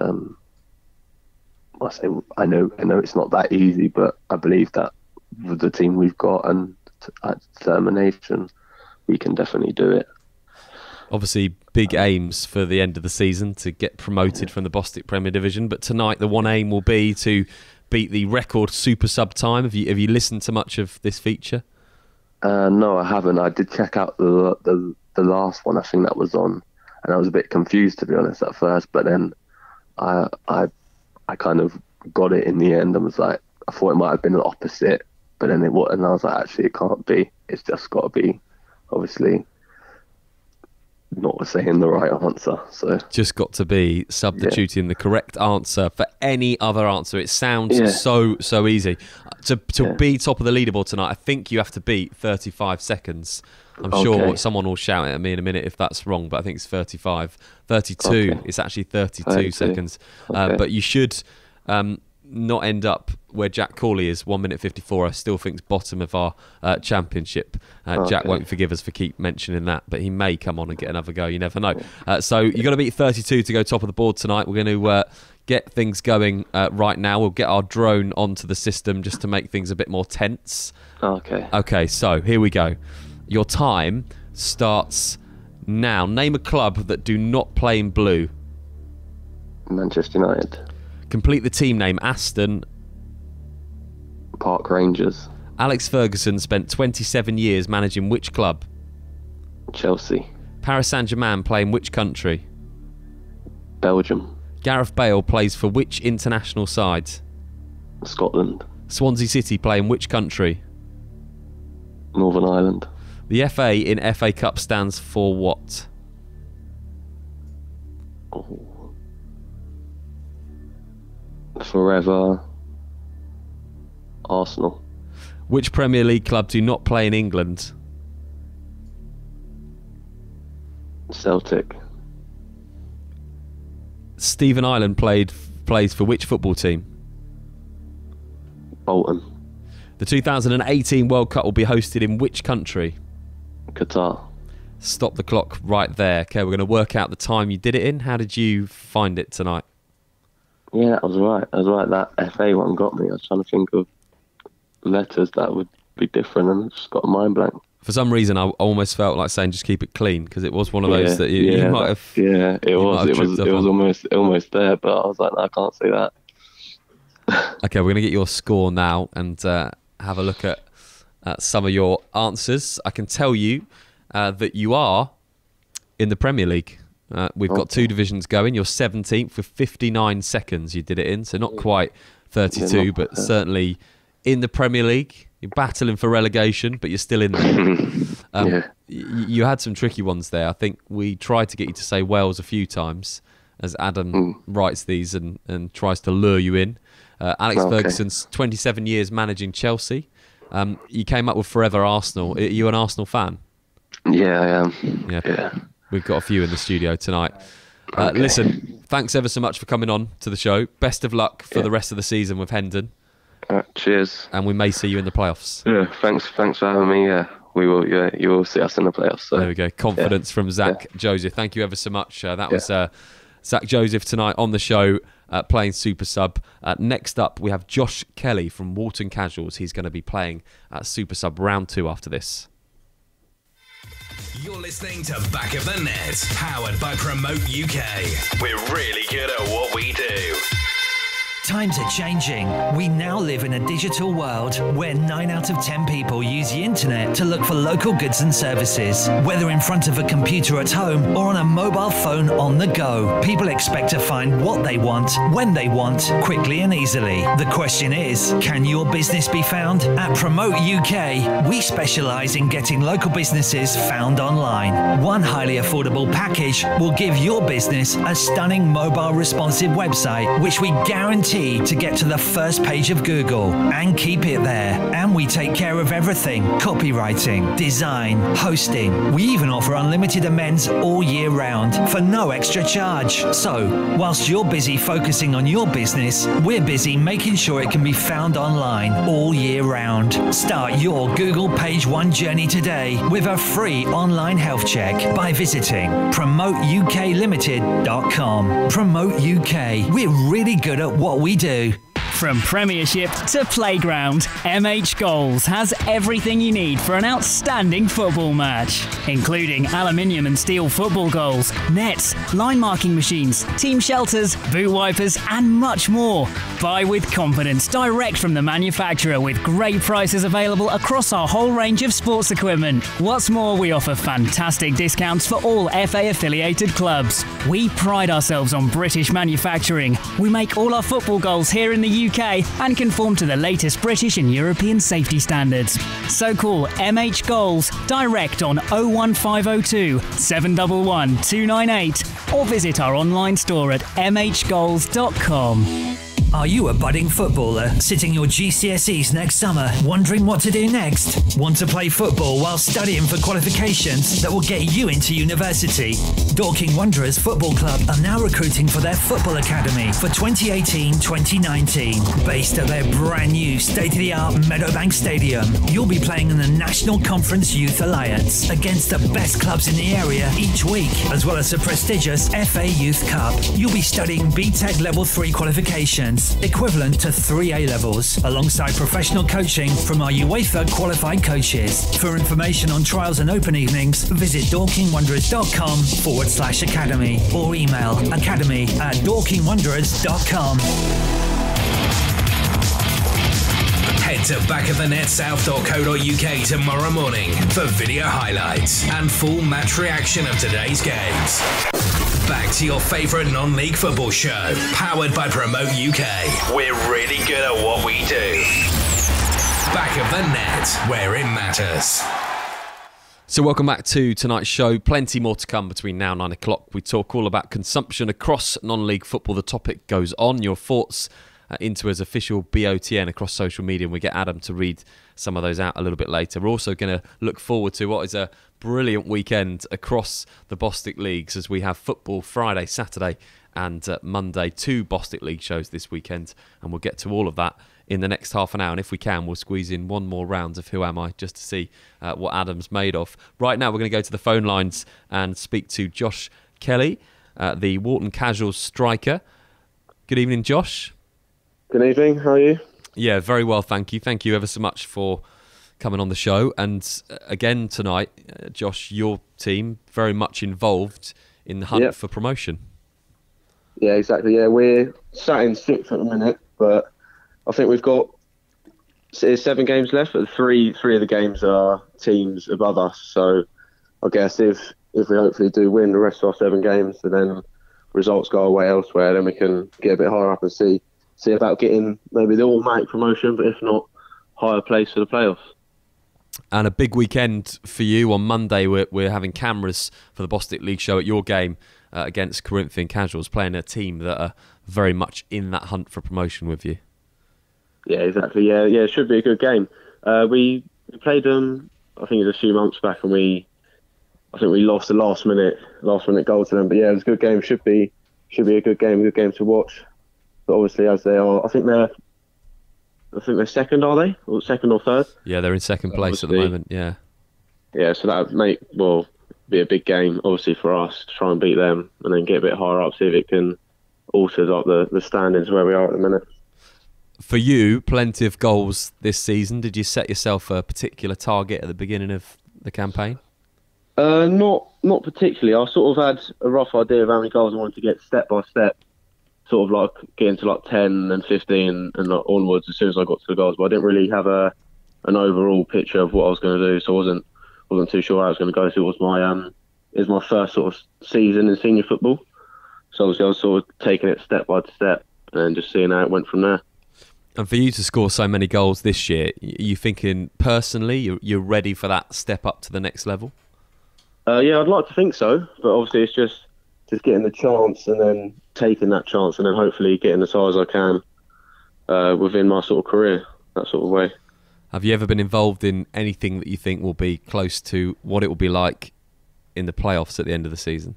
I know it's not that easy, but I believe that with the team we've got and determination, we can definitely do it. Obviously, big aims for the end of the season to get promoted from the Bostik Premier Division. But tonight, the one aim will be to beat the record super sub time. Have you listened to much of this feature? No, I haven't. I did check out the last one. I think that was on, and I was a bit confused, to be honest, at first. But then I kind of got it in the end. I was like, I thought it might have been the opposite, but then it was, and I was like, actually, it can't be. It's just got to be, obviously, not saying the right answer. So just got to be substituting the correct answer for any other answer. It sounds so easy. To be top of the leaderboard tonight, I think you have to beat 35 seconds. I'm sure someone will shout at me in a minute if that's wrong, but I think it's 35. 32, it's actually 32 seconds. But you should not end up where Jack Corley is, 1 minute 54. I still think it's bottom of our championship. Jack won't forgive us for keep mentioning that, but he may come on and get another go. You never know. So you've got to beat 32 to go top of the board tonight. We're going to get things going right now. We'll get our drone onto the system just to make things a bit more tense. Okay, so here we go. Your time starts now. Name a club that do not play in blue. Manchester United. Complete the team name. Aston. Park Rangers. Alex Ferguson spent 27 years managing which club? Chelsea. Paris Saint-Germain play in which country? Belgium. Gareth Bale plays for which international side? Scotland. Swansea City play in which country? Northern Ireland. The FA in FA Cup stands for what? Forever Arsenal. Which Premier League club do not play in England? Celtic. Stephen Ireland plays for which football team? Bolton. The 2018 World Cup will be hosted in which country? Qatar. Stop the clock right there. Okay, we're going to work out the time you did it in. How did you find it tonight? Yeah, that was right. That FA one got me. I was trying to think of letters that would be different, and I just got a mind blank. For some reason, I almost felt like saying just keep it clean, because it was one of those that you might have. Yeah, it was almost there, but I was like, no, I can't say that. Okay, we're going to get your score now and have a look at some of your answers. I can tell you that you are in the Premier League. We've got 2 divisions going. You're 17th with 59 seconds you did it in, so not quite 32, but certainly in the Premier League. You're battling for relegation, but you're still in there. You had some tricky ones there. I think we tried to get you to say Wales a few times, as Adam writes these and tries to lure you in. Alex Ferguson's 27 years managing Chelsea. You came up with Forever Arsenal. Are you an Arsenal fan? Yeah, I am. Yeah. We've got a few in the studio tonight. Listen, thanks ever so much for coming on to the show. Best of luck for the rest of the season with Hendon. Cheers. And we may see you in the playoffs. Yeah, thanks for having me. Yeah, we will. Yeah, you will see us in the playoffs. So. There we go. Confidence from Zach Joseph. Thank you ever so much. That was Zach Joseph tonight on the show, playing Super Sub. Next up, we have Josh Kelly from Walton Casuals. He's going to be playing Super Sub round 2 after this. You're listening to Back of the Net, powered by Promote UK. We're really good at what we do. Times are changing. We now live in a digital world where 9 out of 10 people use the internet to look for local goods and services. Whether in front of a computer at home or on a mobile phone on the go, people expect to find what they want, when they want, quickly and easily. The question is, can your business be found? At Promote UK, we specialise in getting local businesses found online. One highly affordable package will give your business a stunning mobile responsive website, which we guarantee to get to the first page of Google and keep it there. And we take care of everything: copywriting, design, hosting. We even offer unlimited amends all year round for no extra charge. So, whilst you're busy focusing on your business, we're busy making sure it can be found online all year round. Start your Google Page 1 journey today with a free online health check by visiting promoteUKLimited.com. Promote UK. We're really good at what we do. From Premiership to Playground, MH Goals has everything you need for an outstanding football match, including aluminium and steel football goals, nets, line marking machines, team shelters, boot wipers, and much more. Buy with confidence direct from the manufacturer with great prices available across our whole range of sports equipment. What's more, we offer fantastic discounts for all FA affiliated clubs. We pride ourselves on British manufacturing. We make all our football goals here in the UK and conform to the latest British and European safety standards. So call MH Goals direct on 01502 711 298 or visit our online store at mhgoals.com. Are you a budding footballer sitting your GCSEs next summer, wondering what to do next? Want to play football while studying for qualifications that will get you into university? Dorking Wanderers Football Club are now recruiting for their football academy for 2018-2019. Based at their brand new state-of-the-art Meadowbank Stadium, you'll be playing in the National Conference Youth Alliance against the best clubs in the area each week, as well as the prestigious FA Youth Cup. You'll be studying BTEC Level 3 qualifications, equivalent to 3 A-levels, alongside professional coaching from our UEFA qualified coaches. For information on trials and open evenings, visit dorkingwanderers.com/academy or email academy@dorkingwanderers.com. Head to backofthenetsouth.co.uk tomorrow morning for video highlights and full match reaction of today's games. Back to your favourite non-league football show, powered by Promote UK. We're really good at what we do. Back of the Net, where it matters. So welcome back to tonight's show. Plenty more to come between now and 9 o'clock. We talk all about consumption across non-league football. The topic goes on. Your thoughts into his official BOTN across social media, and we get Adam to read some of those out a little bit later. We're also going to look forward to what is a brilliant weekend across the Bostik Leagues, as we have football Friday, Saturday and Monday. 2 Bostik League shows this weekend, and we'll get to all of that in the next half an hour. And if we can, we'll squeeze in one more round of Who Am I, just to see what Adam's made of. Right now, we're going to go to the phone lines and speak to Josh Kelly, the Walton Casuals striker. Good evening, Josh. Good evening, how are you? Yeah, very well, thank you. Thank you ever so much for coming on the show. And again tonight, Josh, your team very much involved in the hunt for promotion. Yeah, exactly. Yeah, we're sat in 6th at the minute, but I think we've got There's 7 games left, but three of the games are teams above us. So I guess if we hopefully do win the rest of our 7 games, and then results go away elsewhere, then we can get a bit higher up and see about getting maybe the automatic promotion, but if not, higher place for the playoffs. And a big weekend for you on Monday. We're having cameras for the Bostik League show at your game against Corinthian Casuals, playing a team that are very much in that hunt for promotion with you. Yeah, exactly. Yeah, it should be a good game. We played them, I think it was a few months back, and I think we lost the last minute goal to them. But yeah, it was a good game. Should be a good game to watch. But obviously, as they are, I think they're second, are they? Or second or third? Yeah, they're in second place at the moment. Yeah. Yeah, so that would be a big game, obviously, for us to try and beat them and then get a bit higher up, see if it can alter like the standings where we are at the minute. For you, plenty of goals this season. Did you set yourself a particular target at the beginning of the campaign? Not particularly. I sort of had a rough idea of how many goals I wanted to get step by step, sort of like getting to like 10 and 15 and like onwards as soon as I got to the goals. But I didn't really have an overall picture of what I was going to do, so I wasn't too sure how I was going to go. So it was my first sort of season in senior football. So obviously I was sort of taking it step by step and then just seeing how it went from there. And for you to score so many goals this year, are you thinking personally you're ready for that step up to the next level? Yeah, I'd like to think so, but obviously it's just getting the chance and then taking that chance and then hopefully getting as high as I can within my sort of career, that sort of way. Have you ever been involved in anything that you think will be close to what it will be like in the playoffs at the end of the season?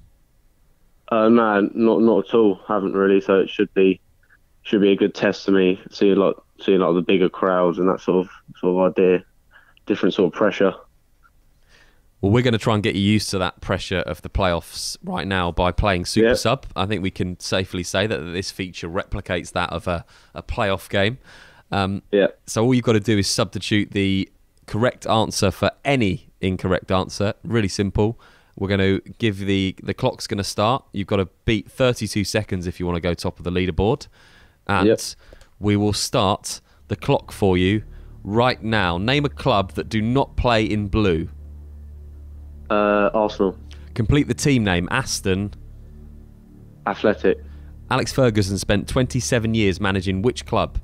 No, not at all. Haven't really. So it should be a good test for me. Seeing the bigger crowds and that sort of idea, different sort of pressure. Well, we're going to try and get you used to that pressure of the playoffs right now by playing Super Sub. I think we can safely say that this feature replicates that of a playoff game. So all you've got to do is substitute the correct answer for any incorrect answer. Really simple. We're going to give the clock's going to start. You've got to beat 32 seconds if you want to go top of the leaderboard. And we will start the clock for you right now. Name a club that do not play in blue. Arsenal. Complete the team name. Aston. Athletic. Alex Ferguson spent 27 years managing which club?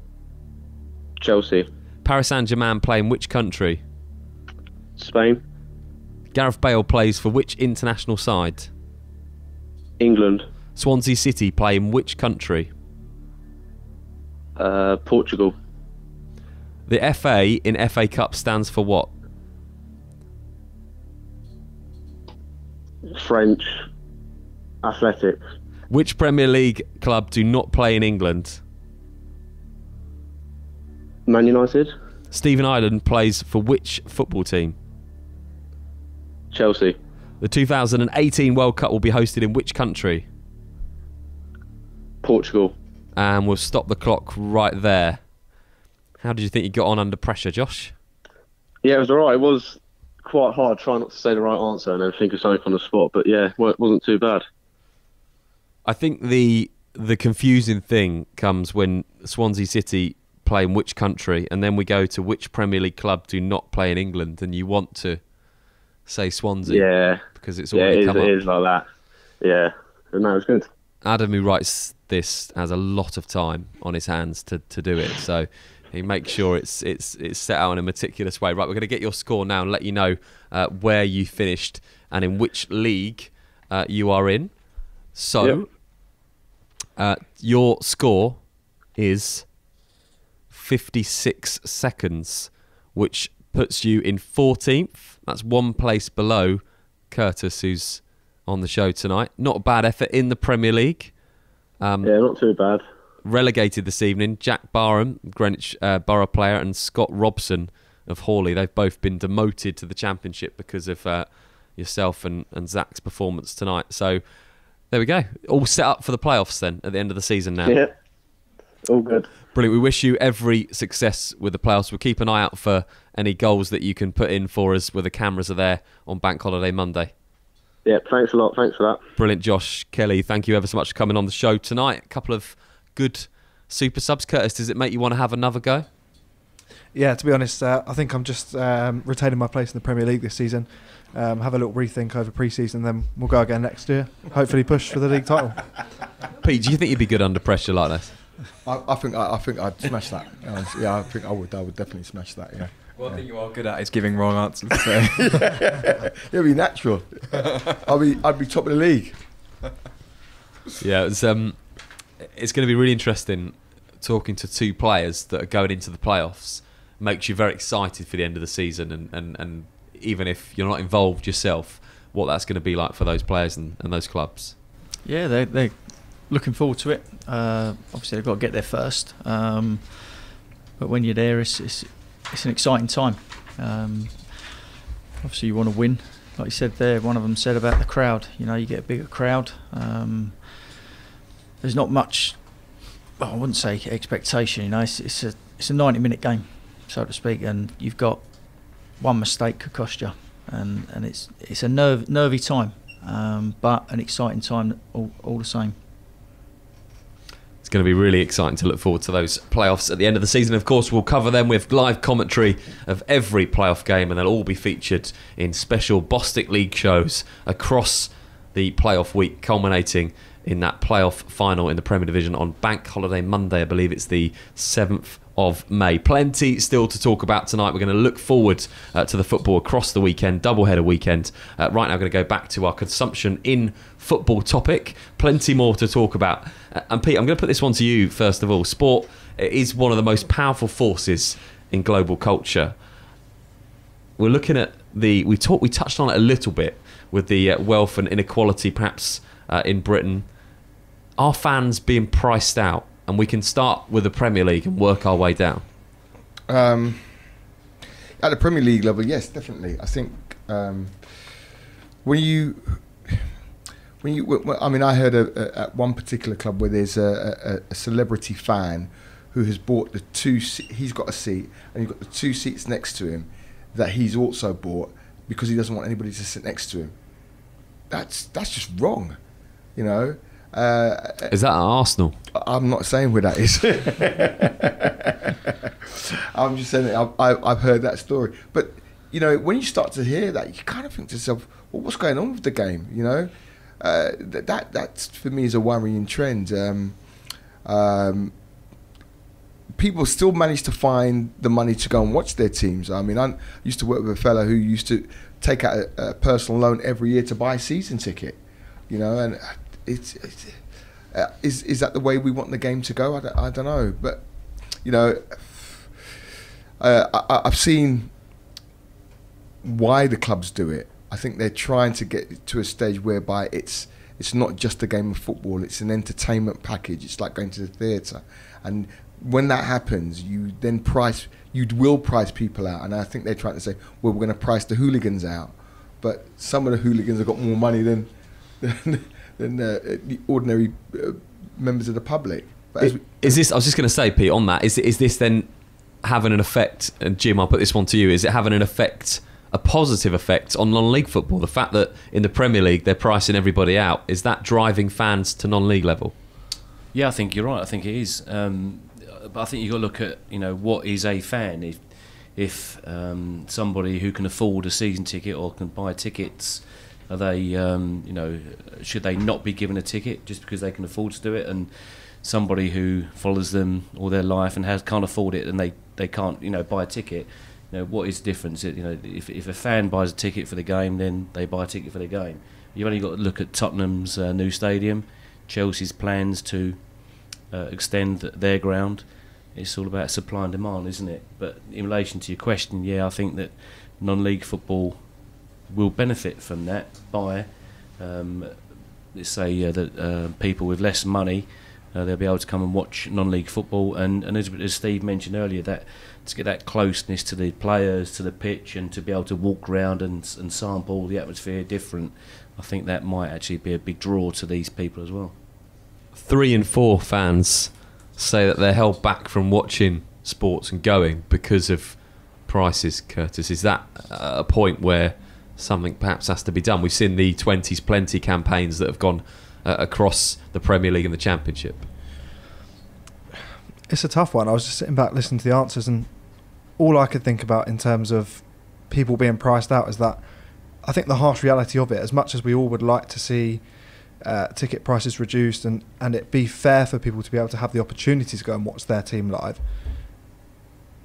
Chelsea. Paris Saint-Germain play in which country? Spain. Gareth Bale plays for which international side? England. Swansea City play in which country? Portugal. The FA in FA Cup stands for what? French Athletics. Which Premier League club do not play in England? Man United. Stephen Ireland plays for which football team? Chelsea. The 2018 World Cup will be hosted in which country? Portugal. And we'll stop the clock right there. How did you think you got on under pressure, Josh? Yeah, it was alright. It was quite hard trying not to say the right answer and then think of something on the spot, but yeah, it wasn't too bad. I think the confusing thing comes when Swansea City play in which country, and then we go to which Premier League club do not play in England, and you want to say Swansea. Yeah. Because it's already come up. It is like that. Yeah. But no, it's good. Adam, who writes this, has a lot of time on his hands to do it, so he makes sure it's set out in a meticulous way. Right, we're going to get your score now and let you know where you finished and in which league you are in. So, your score is 56 seconds, which puts you in 14th. That's one place below Curtis, who's on the show tonight. Not a bad effort in the Premier League. Yeah, not too bad. Relegated this evening, Jack Barham, Greenwich Borough player, and Scott Robson of Hawley. They've both been demoted to the Championship because of yourself and Zach's performance tonight. So there we go. All set up for the playoffs then at the end of the season now. Yeah, all good. Brilliant. We wish you every success with the playoffs. We'll keep an eye out for any goals that you can put in for us where the cameras are there on Bank Holiday Monday. Yeah, thanks a lot. Thanks for that. Brilliant, Josh. Kelly, thank you ever so much for coming on the show tonight. A couple of good super subs. Curtis, does it make you want to have another go? Yeah, to be honest, I think I'm just retaining my place in the Premier League this season. Have a little rethink over pre-season, then we'll go again next year. Hopefully push for the league title. Pete, do you think you'd be good under pressure like this? I think I'd smash that. Yeah, I think I would definitely smash that. Yeah. One thing you are good at is giving wrong answers. So. It'd be natural. I'd be top of the league. Yeah, it's going to be really interesting talking to two players that are going into the playoffs. Makes you very excited for the end of the season, and even if you're not involved yourself, what that's going to be like for those players and those clubs. Yeah, they're looking forward to it. Obviously, they've got to get there first, but when you're there, it's an exciting time. Obviously, you want to win. Like you said there, one of them said about the crowd. You know, you get a bigger crowd. There's not much. Well, I wouldn't say expectation. You know, it's a 90-minute game, so to speak, and you've got one mistake could cost you, and it's a nervy time, but an exciting time all the same. It's going to be really exciting to look forward to those playoffs at the end of the season. Of course, we'll cover them with live commentary of every playoff game, and they'll all be featured in special Bostik League shows across the playoff week, culminating in that playoff final in the Premier Division on Bank Holiday Monday. I believe it's the 7th of May. Plenty still to talk about tonight. We're going to look forward to the football across the weekend, doubleheader weekend. Right now, we're going to go back to our consumption in football topic. Plenty more to talk about. And Pete, I'm going to put this one to you first of all. Sport is one of the most powerful forces in global culture. We're looking at we touched on it a little bit with the wealth and inequality perhaps in Britain. Are fans being priced out? And we can start with the Premier League and work our way down. At the Premier League level, yes, definitely. I think when I heard at one particular club where there's a celebrity fan who has bought he's got a seat, and you've got the 2 seats next to him that he's also bought because he doesn't want anybody to sit next to him. That's just wrong, you know. Is that at Arsenal? I'm not saying where that is. I'm just saying that I've heard that story. But, you know, when you start to hear that, you kind of think to yourself, well, what's going on with the game, you know? That for me is a worrying trend. People still manage to find the money to go and watch their teams. I mean, I used to work with a fella who used to take out a personal loan every year to buy a season ticket, you know, and is that the way we want the game to go? I don't know, but you know, I've seen why the clubs do it. I think they're trying to get to a stage whereby it's not just a game of football; it's an entertainment package. It's like going to the theatre, and when that happens, you will price people out. And I think they're trying to say, well, we're going to price the hooligans out, but some of the hooligans have got more money than the ordinary members of the public. But is this? I was just going to say, Pete, on that, is this then having an effect? And Jim, I'll put this one to you. Is it having an effect, a positive effect on non-league football? The fact that in the Premier League they're pricing everybody out, is that driving fans to non-league level? Yeah, I think you're right. I think it is. But I think you've got to look at, you know, what is a fan? If somebody who can afford a season ticket or can buy tickets, are they, you know, should they not be given a ticket just because they can afford to do it? And somebody who follows them all their life and can't afford it and they can't, you know, buy a ticket, you know, what is the difference? You know, if a fan buys a ticket for the game, then they buy a ticket for the game. You've only got to look at Tottenham's new stadium, Chelsea's plans to extend their ground. It's all about supply and demand, isn't it? But in relation to your question, yeah, I think that non-league football will benefit from that by, let's say, that people with less money, they'll be able to come and watch non-league football. And as Steve mentioned earlier, that to get that closeness to the players, to the pitch, and to be able to walk around and sample the atmosphere different, I think that might actually be a big draw to these people as well. 3 in 4 fans say that they're held back from watching sports and going because of prices, Curtis. Is that a point where something perhaps has to be done? We've seen the 20s plenty campaigns that have gone across the Premier League and the Championship. It's a tough one. I was just sitting back listening to the answers, and all I could think about in terms of people being priced out is that I think the harsh reality of it, as much as we all would like to see ticket prices reduced and it be fair for people to be able to have the opportunity to go and watch their team live,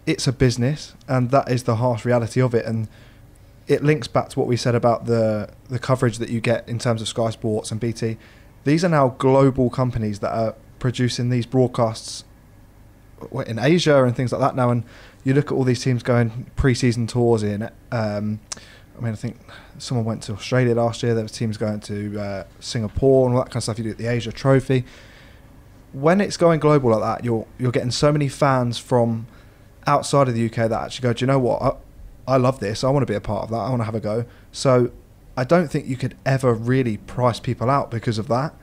it's a business, and that is the harsh reality of it. And it links back to what we said about the coverage that you get in terms of Sky Sports and BT. These are now global companies that are producing these broadcasts in Asia and things like that now, and you look at all these teams going pre-season tours in. I think someone went to Australia last year. There was teams going to Singapore and all that kind of stuff. You do at the Asia Trophy. When it's going global like that, you're getting so many fans from outside of the UK that actually go, do you know what? I love this. I want to be a part of that. I want to have a go. So I don't think you could ever really price people out because of that.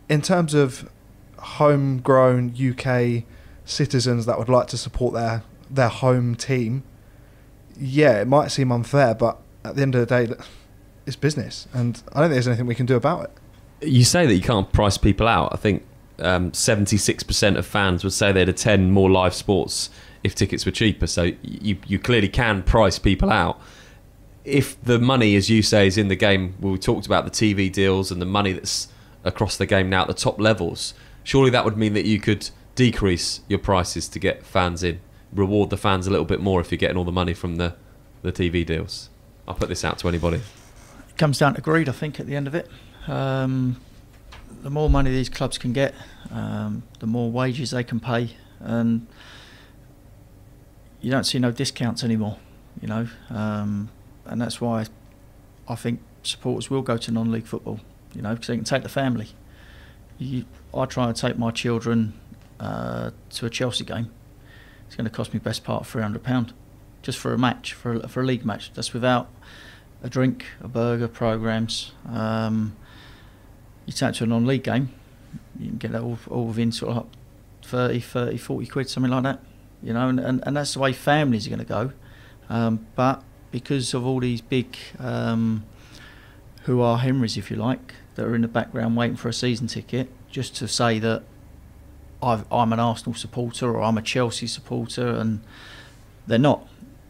In terms of homegrown UK citizens that would like to support their home team, yeah, it might seem unfair, but at the end of the day, it's business, and I don't think there's anything we can do about it. You say that you can't price people out. I think 76% of fans would say they'd attend more live sports if tickets were cheaper, so you clearly can price people out. If the money, as you say, is in the game, we talked about the TV deals and the money that's across the game now at the top levels, surely that would mean that you could decrease your prices to get fans in, reward the fans a little bit more if you're getting all the money from the TV deals. I'll put this out to anybody. It comes down to greed, I think, at the end of it. The more money these clubs can get, the more wages they can pay, and you don't see no discounts anymore, and that's why I think supporters will go to non-league football, because they can take the family. I try and take my children to a Chelsea game. It's going to cost me best part of £300 just for a match, for a league match. That's without a drink, a burger, programmes. You take it to a non-league game, you can get that all within sort of 30, 40 quid, something like that. And that's the way families are going to go. But because of all these big, who are Henrys, if you like, that are in the background waiting for a season ticket, just to say that I'm an Arsenal supporter or I'm a Chelsea supporter, and they're not.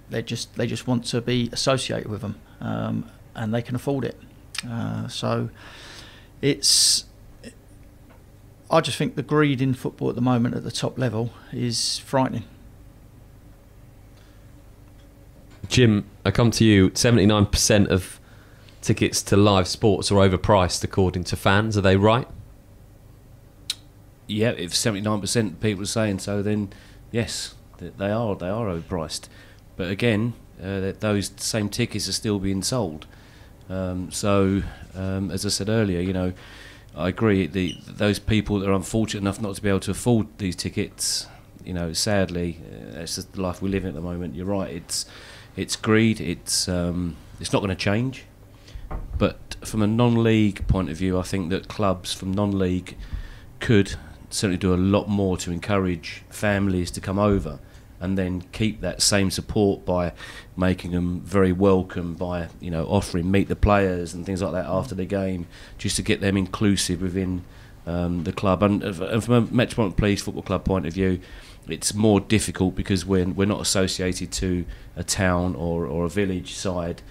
They just want to be associated with them, and they can afford it. So I just think the greed in football at the moment at the top level is frightening. Jim, I come to you. 79% of tickets to live sports are overpriced according to fans. Are they right? Yeah, if 79% of people are saying so, then yes, they are overpriced. But again, those same tickets are still being sold. So as I said earlier, I agree. Those people that are unfortunate enough not to be able to afford these tickets, sadly, it's just the life we live in at the moment. You're right. It's greed. It's not going to change. But from a non-league point of view, I think that clubs from non-league could certainly do a lot more to encourage families to come over, and then keep that same support by making them very welcome, by offering meet the players and things like that after the game, just to get them inclusive within the club. And from a Metropolitan Police Football Club point of view, it's more difficult because we're not associated to a town or a village side.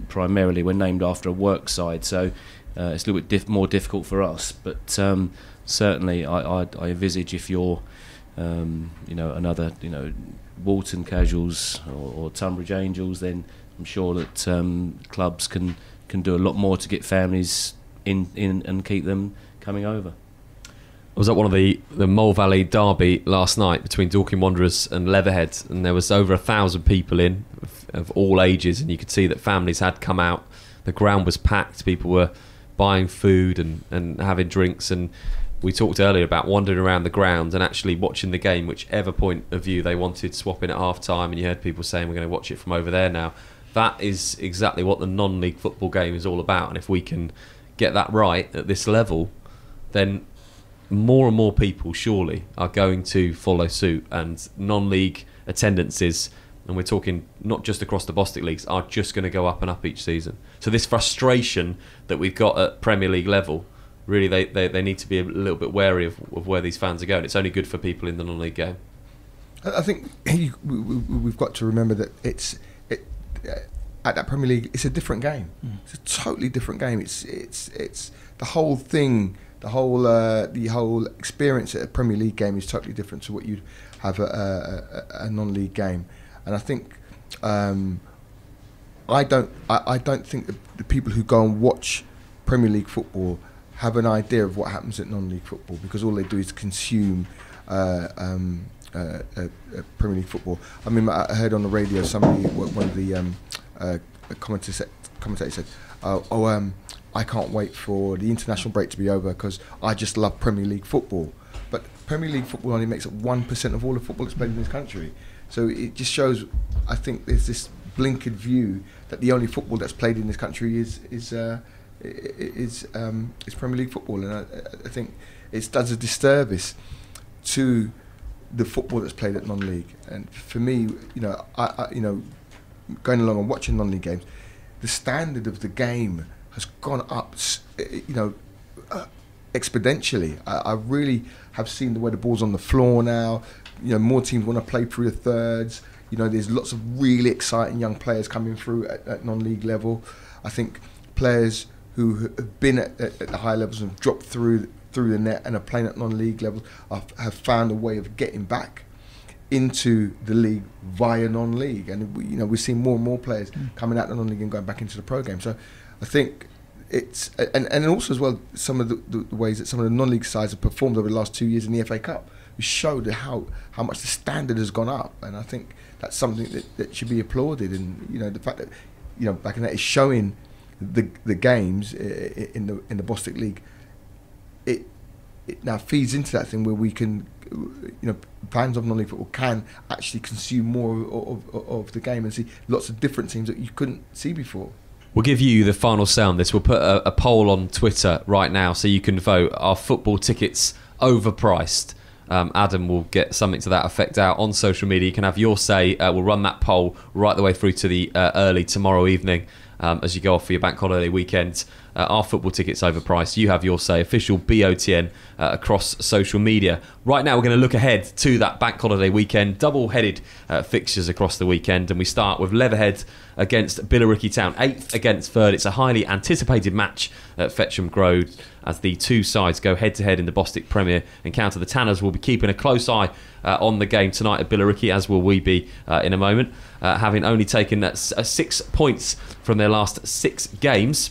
Primarily we're named after a work side, so it's a little bit more difficult for us. But certainly I envisage if you're another Walton Casuals or Tunbridge Angels, then I'm sure that clubs can do a lot more to get families in and keep them coming over. I was at one of the Mole Valley derby last night between Dorking Wanderers and Leatherhead, and there was over 1,000 people in of all ages, and you could see that families had come out. The ground was packed. People were buying food and having drinks, and we talked earlier about wandering around the ground and actually watching the game, whichever point of view they wanted, swapping at half time, and you heard people saying we're going to watch it from over there now. That is exactly what the non-league football game is all about, and if we can get that right at this level, then more and more people surely are going to follow suit, and non-league attendances, and we're talking not just across the Bostik leagues, are just going to go up and up each season. So this frustration that we've got at Premier League level, really they need to be a little bit wary of where these fans are going. It's only good for people in the non-league game. I think we've got to remember that at that Premier League, it's a different game. It's a totally different game. It's the whole thing, the whole experience at a Premier League game is totally different to what you'd have at a non-league game. And I think I don't think the people who go and watch Premier League football have an idea of what happens at non-league football, because all they do is consume Premier League football. I mean, I heard on the radio one of the commentators said, I can't wait for the international break to be over because I just love Premier League football. But Premier League football only makes up 1% of all the football that's played in this country. So it just shows, I think there's this blinkered view that the only football that's played in this country is Premier League football, and I think it does a disservice to the football that's played at non-league. And for me, I going along and watching non-league games, the standard of the game has gone up, exponentially. I really have seen the way the ball's on the floor now. More teams want to play through the thirds. There's lots of really exciting young players coming through at non-league level. I think players who have been at the high levels and dropped through the net and are playing at non-league levels have found a way of getting back into the league via non-league, and we're seeing more and more players coming out of the non-league and going back into the pro game. So I think it's and also as well, some of the ways that some of the non-league sides have performed over the last 2 years in the FA Cup, we showed how much the standard has gone up, and I think that's something that should be applauded. And the fact that back in that is showing the games in the Bostik League, it now feeds into that thing where we can, fans of non-league football can actually consume more of the game and see lots of different teams that you couldn't see before. We'll give you the final say on this. We'll put a poll on Twitter right now so you can vote. Are football tickets overpriced? Adam will get something to that effect out on social media. You can have your say. We'll run that poll right the way through to the early tomorrow evening as you go off for your bank holiday weekend. Are football tickets overpriced? You have your say. Official BOTN across social media. Right now we're going to look ahead to that bank holiday weekend. Double-headed fixtures across the weekend, and we start with Leatherhead against Billericay Town, 8th against 3rd. It's a highly anticipated match at Fetcham Grove as the two sides go head-to-head in the Bostik Premier encounter. The Tanners will be keeping a close eye on the game tonight at Billericay, as will we be in a moment, having only taken 6 points from their last 6 games.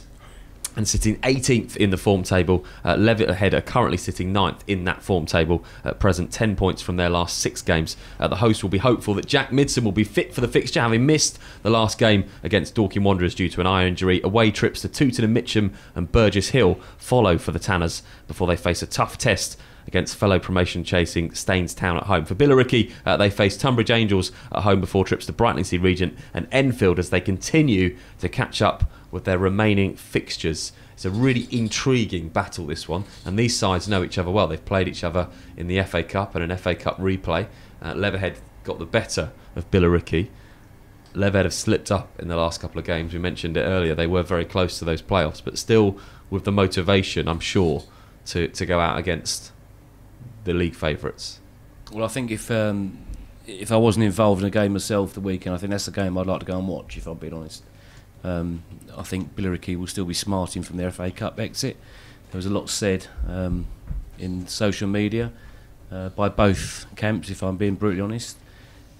And sitting 18th in the form table. Leatherhead are currently sitting 9th in that form table at present, 10 points from their last 6 games. The host will be hopeful that Jack Midson will be fit for the fixture, having missed the last game against Dorking Wanderers due to an eye injury. Away trips to Tooting and Mitcham and Burgess Hill follow for the Tanners before they face a tough test against fellow promotion-chasing Staines Town at home. For Billericay, they face Tunbridge Angels at home before trips to Brightlingsea Regent and Enfield as they continue to catch up with their remaining fixtures. It's a really intriguing battle, this one, and these sides know each other well. They've played each other in the FA Cup and an FA Cup replay. Leatherhead got the better of Billericay. Leatherhead have slipped up in the last couple of games. We mentioned it earlier. They were very close to those playoffs, but still with the motivation, I'm sure, to go out against the league favourites. Well, I think if I wasn't involved in a game myself the weekend, I think that's the game I'd like to go and watch, if I'm being honest. I think Billericay will still be smarting from their FA Cup exit. There was a lot said in social media by both camps, if I'm being brutally honest.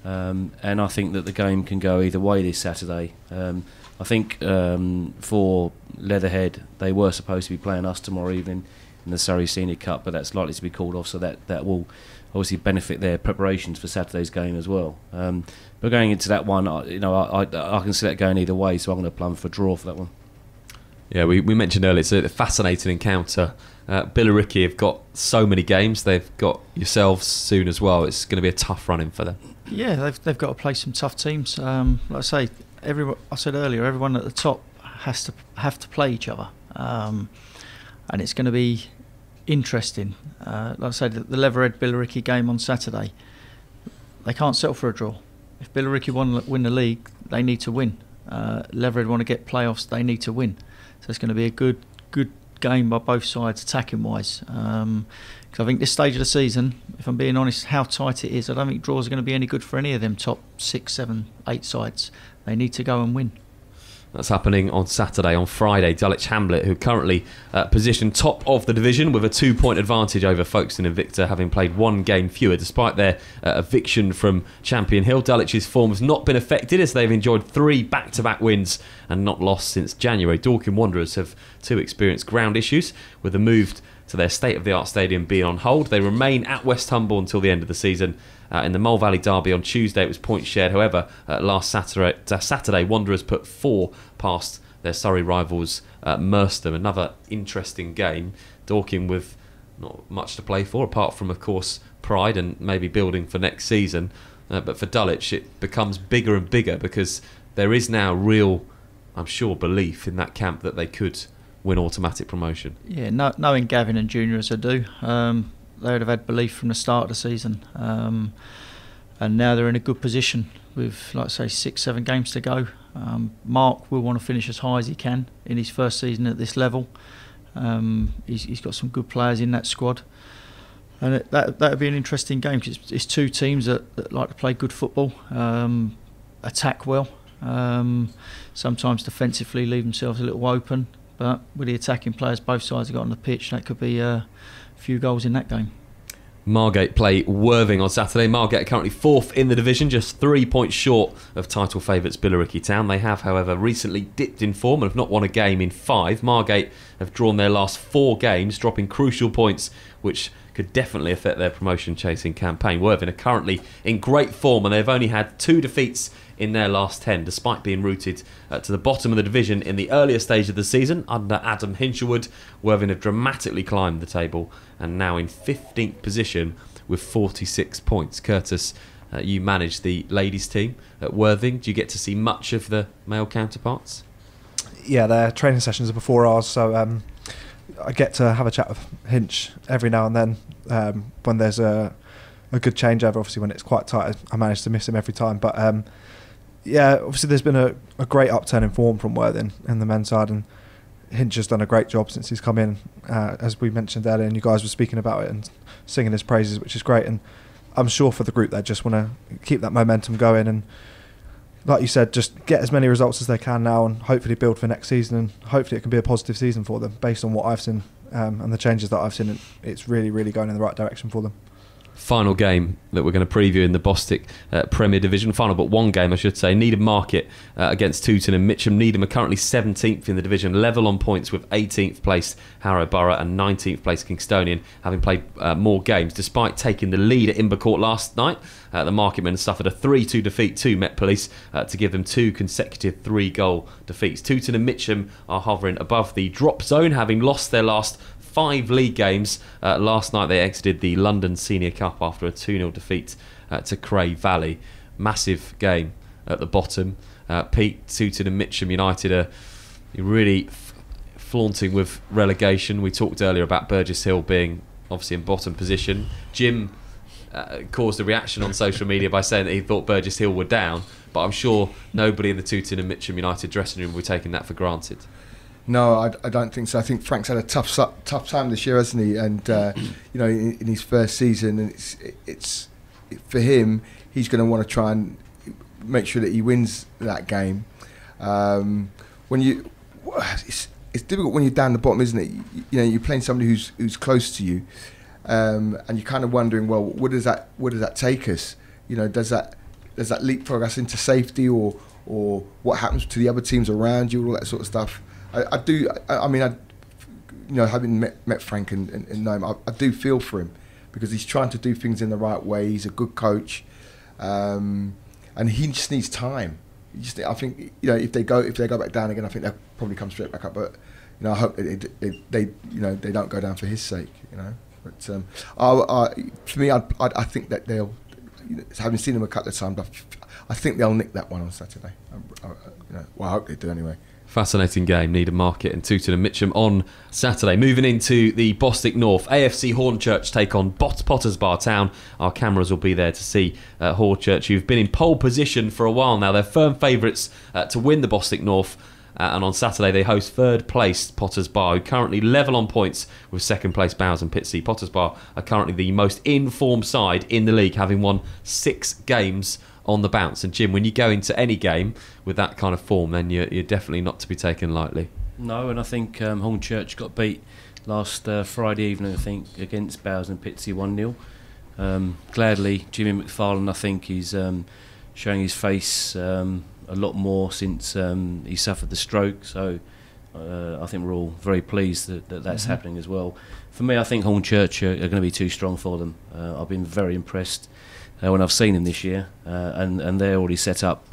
And I think that the game can go either way this Saturday. I think for Leatherhead, they were supposed to be playing us tomorrow evening in the Surrey Senior Cup, but that's likely to be called off, so that will obviously benefit their preparations for Saturday's game as well. But going into that one, I can see that going either way, so I'm going to plumb for a draw for that one. Yeah, we mentioned earlier, it's a fascinating encounter. Billericay have got so many games. They've got yourselves soon as well. It's going to be a tough run-in for them. Yeah, they've got to play some tough teams. Like I say, I said earlier, everyone at the top have to play each other, and it's going to be interesting. Like I said, the Leatherhead Billericay game on Saturday, they can't settle for a draw. If Billericay win the league, they need to win. Leatherhead want to get playoffs, they need to win. So it's going to be a good game by both sides, attacking wise. Because I think this stage of the season, if I'm being honest, how tight it is, I don't think draws are going to be any good for any of them top 6, 7, 8 sides. They need to go and win. That's happening on Saturday. On Friday, Dulwich Hamlet, who currently positioned top of the division with a 2-point advantage over Folkestone Invicta, having played 1 game fewer. Despite their eviction from Champion Hill, Dulwich's form has not been affected as they've enjoyed 3 back-to-back wins and not lost since January. Dorking Wanderers have 2 experienced ground issues, with the move to their state-of-the-art stadium being on hold. They remain at West Humble until the end of the season. In the Mole Valley Derby on Tuesday, it was points shared. However, last Saturday, Wanderers put 4 past their Surrey rivals Merstham. Another interesting game. Dorking with not much to play for, apart from, of course, pride and maybe building for next season. But for Dulwich, it becomes bigger and bigger because there is now real, I'm sure, belief in that camp that they could win automatic promotion. Yeah, knowing Gavin and Junior as I do, they would have had belief from the start of the season, and now they're in a good position with, like I say, 6, 7 games to go. Mark will want to finish as high as he can in his first season at this level. He's got some good players in that squad, and that would be an interesting game because it's 2 teams that like to play good football, attack well, sometimes defensively leave themselves a little open, but with the attacking players both sides have got on the pitch, that could be a few goals in that game. Margate play Worthing on Saturday. Margate are currently 4th in the division, just 3 points short of title favourites Billericay Town. They have, however, recently dipped in form and have not won a game in 5. Margate have drawn their last 4 games, dropping crucial points which could definitely affect their promotion chasing campaign. Worthing are currently in great form and they've only had 2 defeats in their last 10, despite being rooted to the bottom of the division in the earlier stage of the season under Adam Hinshelwood. Worthing have dramatically climbed the table and now in 15th position with 46 points. Curtis, you manage the ladies team at Worthing. Do you get to see much of the male counterparts? Yeah, their training sessions are before ours, so I get to have a chat with Hinch every now and then when there's a good changeover. Obviously when it's quite tight I manage to miss him every time, but yeah, obviously there's been a great upturn in form from Worthing in the men's side, and Hinch has done a great job since he's come in, as we mentioned earlier, and you guys were speaking about it and singing his praises, which is great. And I'm sure for the group they just want to keep that momentum going and, like you said, just get as many results as they can now and hopefully build for next season, and hopefully it can be a positive season for them based on what I've seen and the changes that I've seen. It's really, really going in the right direction for them. Final game that we're going to preview in the Bostik Premier Division. Final but 1 game, I should say. Needham Market against Tooting and Mitcham. Needham are currently 17th in the division, level on points with 18th placed Harrow Borough and 19th placed Kingstonian, having played more games. Despite taking the lead at Invercourt last night, the Marketmen suffered a 3-2 defeat to Met Police to give them 2 consecutive 3-goal defeats. Tooting and Mitcham are hovering above the drop zone, having lost their last 5 league games. Last night they exited the London Senior Cup after a 2-0 defeat to Cray Valley. Massive game at the bottom. Pete, Tooting and Mitcham United are really flaunting with relegation. We talked earlier about Burgess Hill being obviously in bottom position. Jim caused a reaction on social media by saying that he thought Burgess Hill were down, but I'm sure nobody in the Tooting and Mitcham United dressing room were taking that for granted. No, I don't think so. I think Frank's had a tough time this year, hasn't he? And you know, in his first season, and it's for him, he's going to want to try and make sure that he wins that game. It's difficult when you're down the bottom, isn't it? You know, you're playing somebody who's close to you, and you're kind of wondering, well, where does that take us? You know, does that leapfrog us into safety, or what happens to the other teams around you, all that sort of stuff. I mean, you know, having met Frank and know him, I do feel for him because he's trying to do things in the right way. He's a good coach, and he just needs time. I think, you know, if they go back down again, I think they'll probably come straight back up. But you know, I hope they don't go down for his sake. You know, but for me, I think that they'll, you know, having seen them a couple of times, I think they'll nick that one on Saturday. You know, well, I hope they do anyway. Fascinating game, Needham Market and Tooting and Mitcham on Saturday. Moving into the Bostik North, AFC Hornchurch take on Potters Bar Town. Our cameras will be there to see Hornchurch, who've been in pole position for a while now. They're firm favourites to win the Bostik North, and on Saturday they host third place Potters Bar, who currently level on points with second place Bowes and Pitsea. Potters Bar are currently the most in-form side in the league, having won 6 games on the bounce. And Jim, when you go into any game with that kind of form, then you're definitely not to be taken lightly. No, and I think Hornchurch got beat last Friday evening, I think, against Bowes and Pitsea 1-0. Gladly, Jimmy McFarlane, I think, he's showing his face a lot more since he suffered the stroke. So I think we're all very pleased that's happening as well. For me, I think Hornchurch are going to be too strong for them. I've been very impressed when I've seen them this year, and they're already set up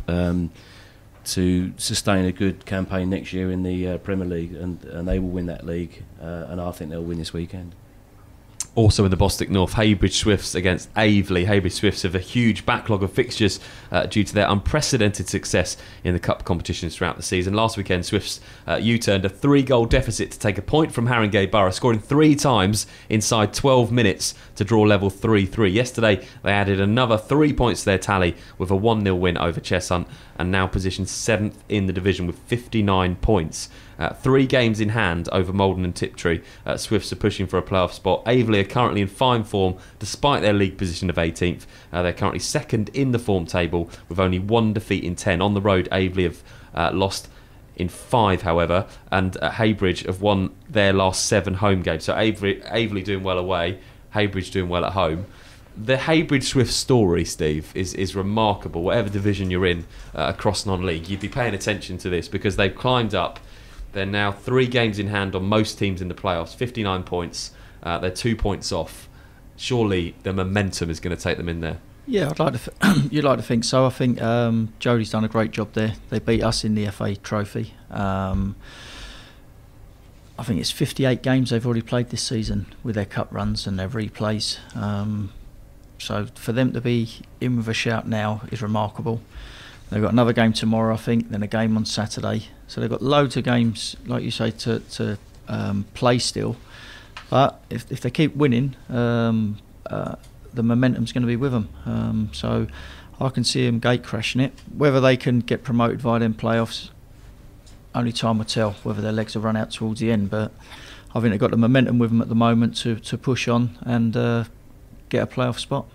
to sustain a good campaign next year in the Premier League, and they will win that league, and I think they'll win this weekend. Also in the Bostik North, Heybridge Swifts against Aveley. Heybridge Swifts have a huge backlog of fixtures due to their unprecedented success in the cup competitions throughout the season. Last weekend, Swifts U-turned a 3-goal deficit to take a point from Haringey Borough, scoring 3 times inside 12 minutes to draw level 3-3. Yesterday, they added another 3 points to their tally with a 1-0 win over Cheshunt, and now positioned 7th in the division with 59 points. 3 games in hand over Maldon and Tiptree. Swifts are pushing for a playoff spot. Aveley are currently in fine form despite their league position of 18th. They're currently second in the form table with only 1 defeat in 10. On the road, Aveley have lost in 5, however, and Heybridge have won their last 7 home games. So Aveley doing well away, Heybridge doing well at home. The Heybridge Swift story, Steve, is remarkable. Whatever division you're in across non-league, you'd be paying attention to this because they've climbed up. They're now 3 games in hand on most teams in the playoffs, 59 points. They're 2 points off. Surely the momentum is going to take them in there. Yeah, you'd like to think so. I think Jodie's done a great job there. They beat us in the FA Trophy. I think it's 58 games they've already played this season with their cup runs and their replays. So for them to be in with a shout now is remarkable. They've got another game tomorrow, I think, then a game on Saturday. So they've got loads of games, like you say, to play still. But if they keep winning, the momentum's going to be with them. So I can see them gate crashing it. Whether they can get promoted via them playoffs, only time will tell, whether their legs will run out towards the end. But I think they've got the momentum with them at the moment to push on and get a playoff spot.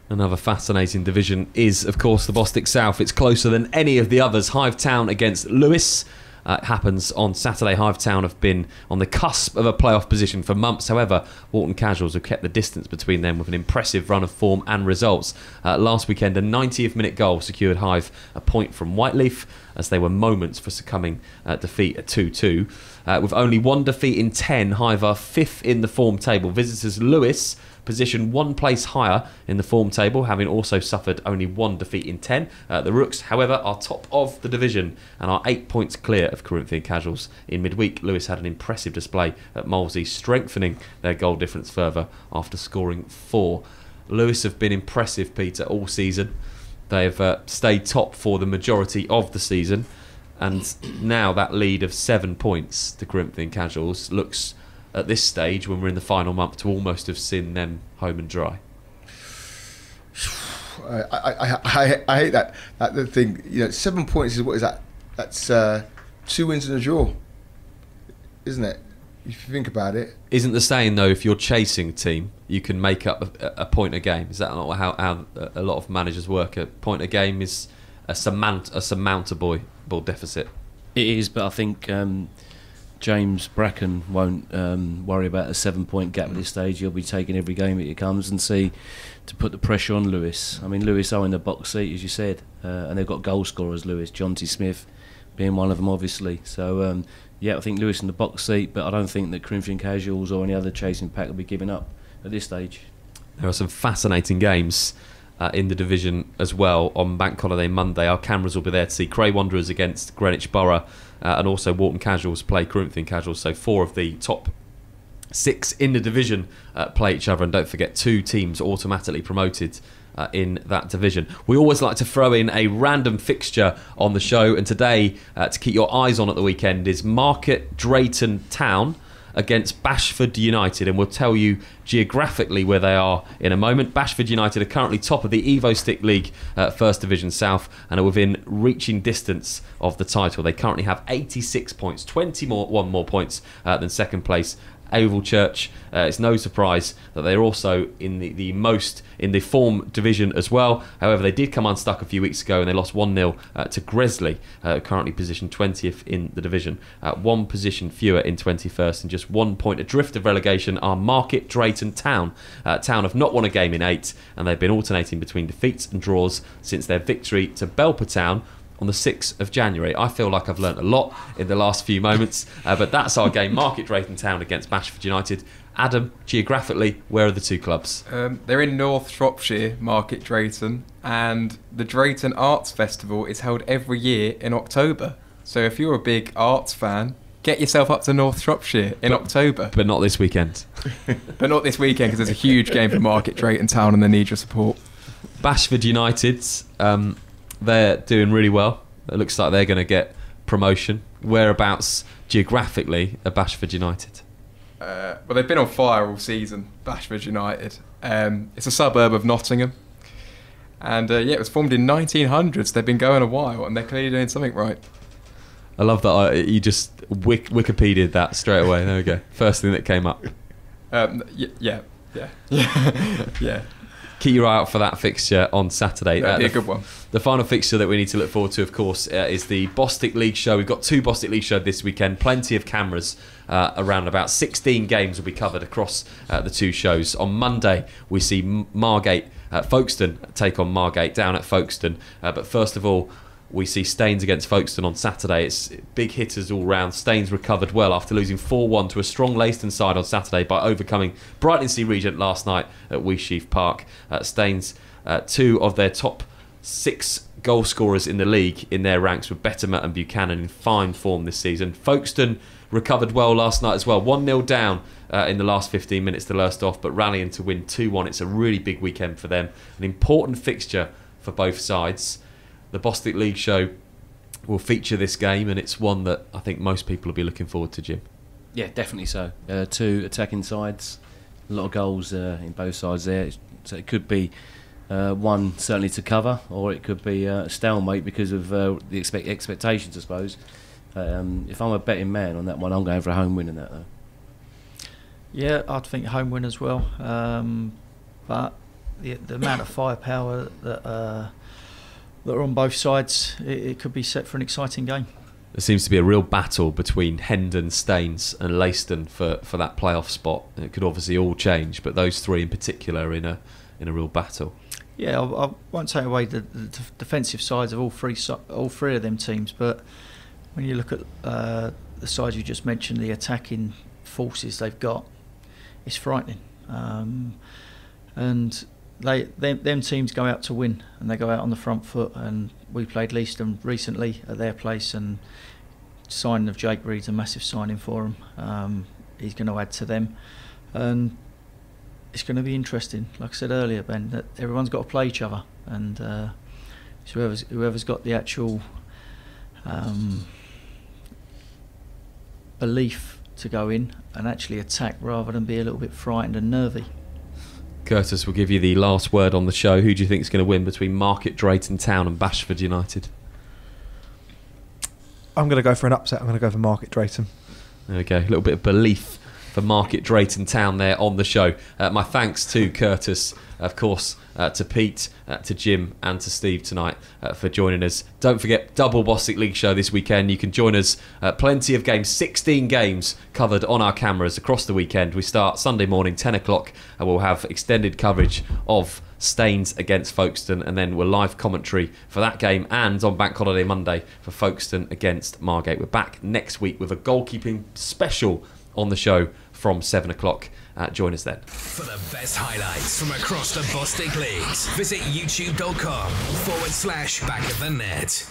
Another fascinating division is, of course, the Bostik South. It's closer than any of the others. Hive Town against Lewis. It happens on Saturday. Hive Town have been on the cusp of a playoff position for months. However, Walton Casuals have kept the distance between them with an impressive run of form and results. Last weekend, a 90th minute goal secured Hive a point from Whiteleaf as they were moments for succumbing defeat at 2-2. With only 1 defeat in 10, Hive are 5th in the form table. Visitors Lewis position 1 place higher in the form table, having also suffered only 1 defeat in 10. The Rooks, however, are top of the division and are 8 points clear of Corinthian Casuals. In midweek, Lewis had an impressive display at Molesey, strengthening their goal difference further after scoring 4. Lewis have been impressive, Peter, all season. They have stayed top for the majority of the season, and now that lead of 7 points to Corinthian Casuals looks, at this stage, when we're in the final month, to almost have seen them home and dry. I hate that the thing. 7 points is, what is that? That's 2 wins and a draw, isn't it? If you think about it. Isn't the saying though, if you're chasing a team, you can make up a point a game? Is that not how a lot of managers work? A point a game is a surmountable deficit. It is, but I think James Bracken won't worry about a 7-point gap at this stage. He'll be taking every game that it comes and see to put the pressure on Lewis. I mean, Lewis are in the box seat, as you said, and they've got goal scorers, Lewis, Jonty Smith being one of them, obviously. So, I think Lewis in the box seat, but I don't think that Corinthian Casuals or any other chasing pack will be giving up at this stage. There are some fascinating games in the division as well. On Bank Holiday Monday, our cameras will be there to see Cray Wanderers against Greenwich Borough, and also Walton Casuals play Corinthian Casuals. So 4 of the top 6 in the division play each other, and don't forget 2 teams automatically promoted in that division. We always like to throw in a random fixture on the show, and today to keep your eyes on at the weekend is Market Drayton Town against Bashford United, and we'll tell you geographically where they are in a moment. Bashford United are currently top of the Evo Stick League First Division South and are within reaching distance of the title. They currently have 86 points, 21 more points than second place Oval Church. It's no surprise that they're also in the form division as well. However, they did come unstuck a few weeks ago and they lost 1-0 to Gresley, currently positioned 20th in the division. One position fewer in 21st and just 1 point adrift of relegation are Market Drayton Town. Town have not won a game in 8 and they've been alternating between defeats and draws since their victory to Belper Town on the 6th of January. I feel like I've learnt a lot in the last few moments, but that's our game, Market Drayton Town against Bashford United. Adam, geographically, where are the two clubs? They're in North Shropshire, Market Drayton, and the Drayton Arts Festival is held every year in October. So if you're a big arts fan, get yourself up to North Shropshire in October. But not this weekend. But not this weekend, because there's a huge game for Market Drayton Town and they need your support. Bashford United, they're doing really well. It looks like they're going to get promotion. Whereabouts geographically are Bashford United? Well, they've been on fire all season, Bashford United. It's a suburb of Nottingham. And it was formed in 1900s. They've been going a while and they're clearly doing something right. I love that you just Wikipedia'd that straight away. There we go. First thing that came up. Yeah. Keep your eye out for that fixture on Saturday. That'd be a good one. The final fixture that we need to look forward to, of course, is the Bostik League show. We've got 2 Bostik League shows this weekend. Plenty of cameras around. About 16 games will be covered across the 2 shows. On Monday, we see Margate, Folkestone take on Margate down at Folkestone. But first of all, we see Staines against Folkestone on Saturday. It's big hitters all round. Staines recovered well after losing 4-1 to a strong Leiston side on Saturday by overcoming Brighton Sea Regent last night at Weesheath Park. Staines, 2 of their top 6 goal scorers in the league in their ranks were Bettermer and Buchanan in fine form this season. Folkestone recovered well last night as well. 1-0 down in the last 15 minutes to Lowestoft, but rallying to win 2-1. It's a really big weekend for them. An important fixture for both sides. The Bostik League show will feature this game, and it's one that I think most people will be looking forward to, Jim. Yeah, definitely so. 2 attacking sides, a lot of goals in both sides there. So it could be one certainly to cover, or it could be a stalemate because of the expectations, I suppose. If I'm a betting man on that one, I'm going for a home win in that, though. Yeah, I'd think home win as well. But the amount of firepower that are on both sides, it could be set for an exciting game. There seems to be a real battle between Hendon, Staines and Leiston for that playoff spot. It could obviously all change, but those 3 in particular are in a real battle. Yeah, I won't take away the defensive sides of all three of them teams, but when you look at the sides you just mentioned, the attacking forces they've got, it's frightening. And them teams go out to win, and they go out on the front foot. And we played Leiston recently at their place, and signing of Jake Reed's a massive signing for him. He's going to add to them, and it's going to be interesting. Like I said earlier, Ben, that everyone's got to play each other, and whoever's got the actual belief to go in and actually attack rather than be a little bit frightened and nervy. Curtis will give you the last word on the show. Who do you think is going to win between Market Drayton Town and Bashford United? I'm going to go for an upset. I'm going to go for Market Drayton. There we go. A little bit of belief for Market Drayton Town there on the show. My thanks to Curtis, of course, to Pete, to Jim and to Steve tonight for joining us. Don't forget, double Bostik League show this weekend. You can join us. Plenty of games, 16 games covered on our cameras across the weekend. We start Sunday morning, 10 o'clock, and we'll have extended coverage of Staines against Folkestone, and then we'll live commentary for that game, and on Bank Holiday Monday for Folkestone against Margate. We're back next week with a goalkeeping special on the show from 7 o'clock. Join us then. For the best highlights from across the Bostik Leagues, visit youtube.com/back of the net.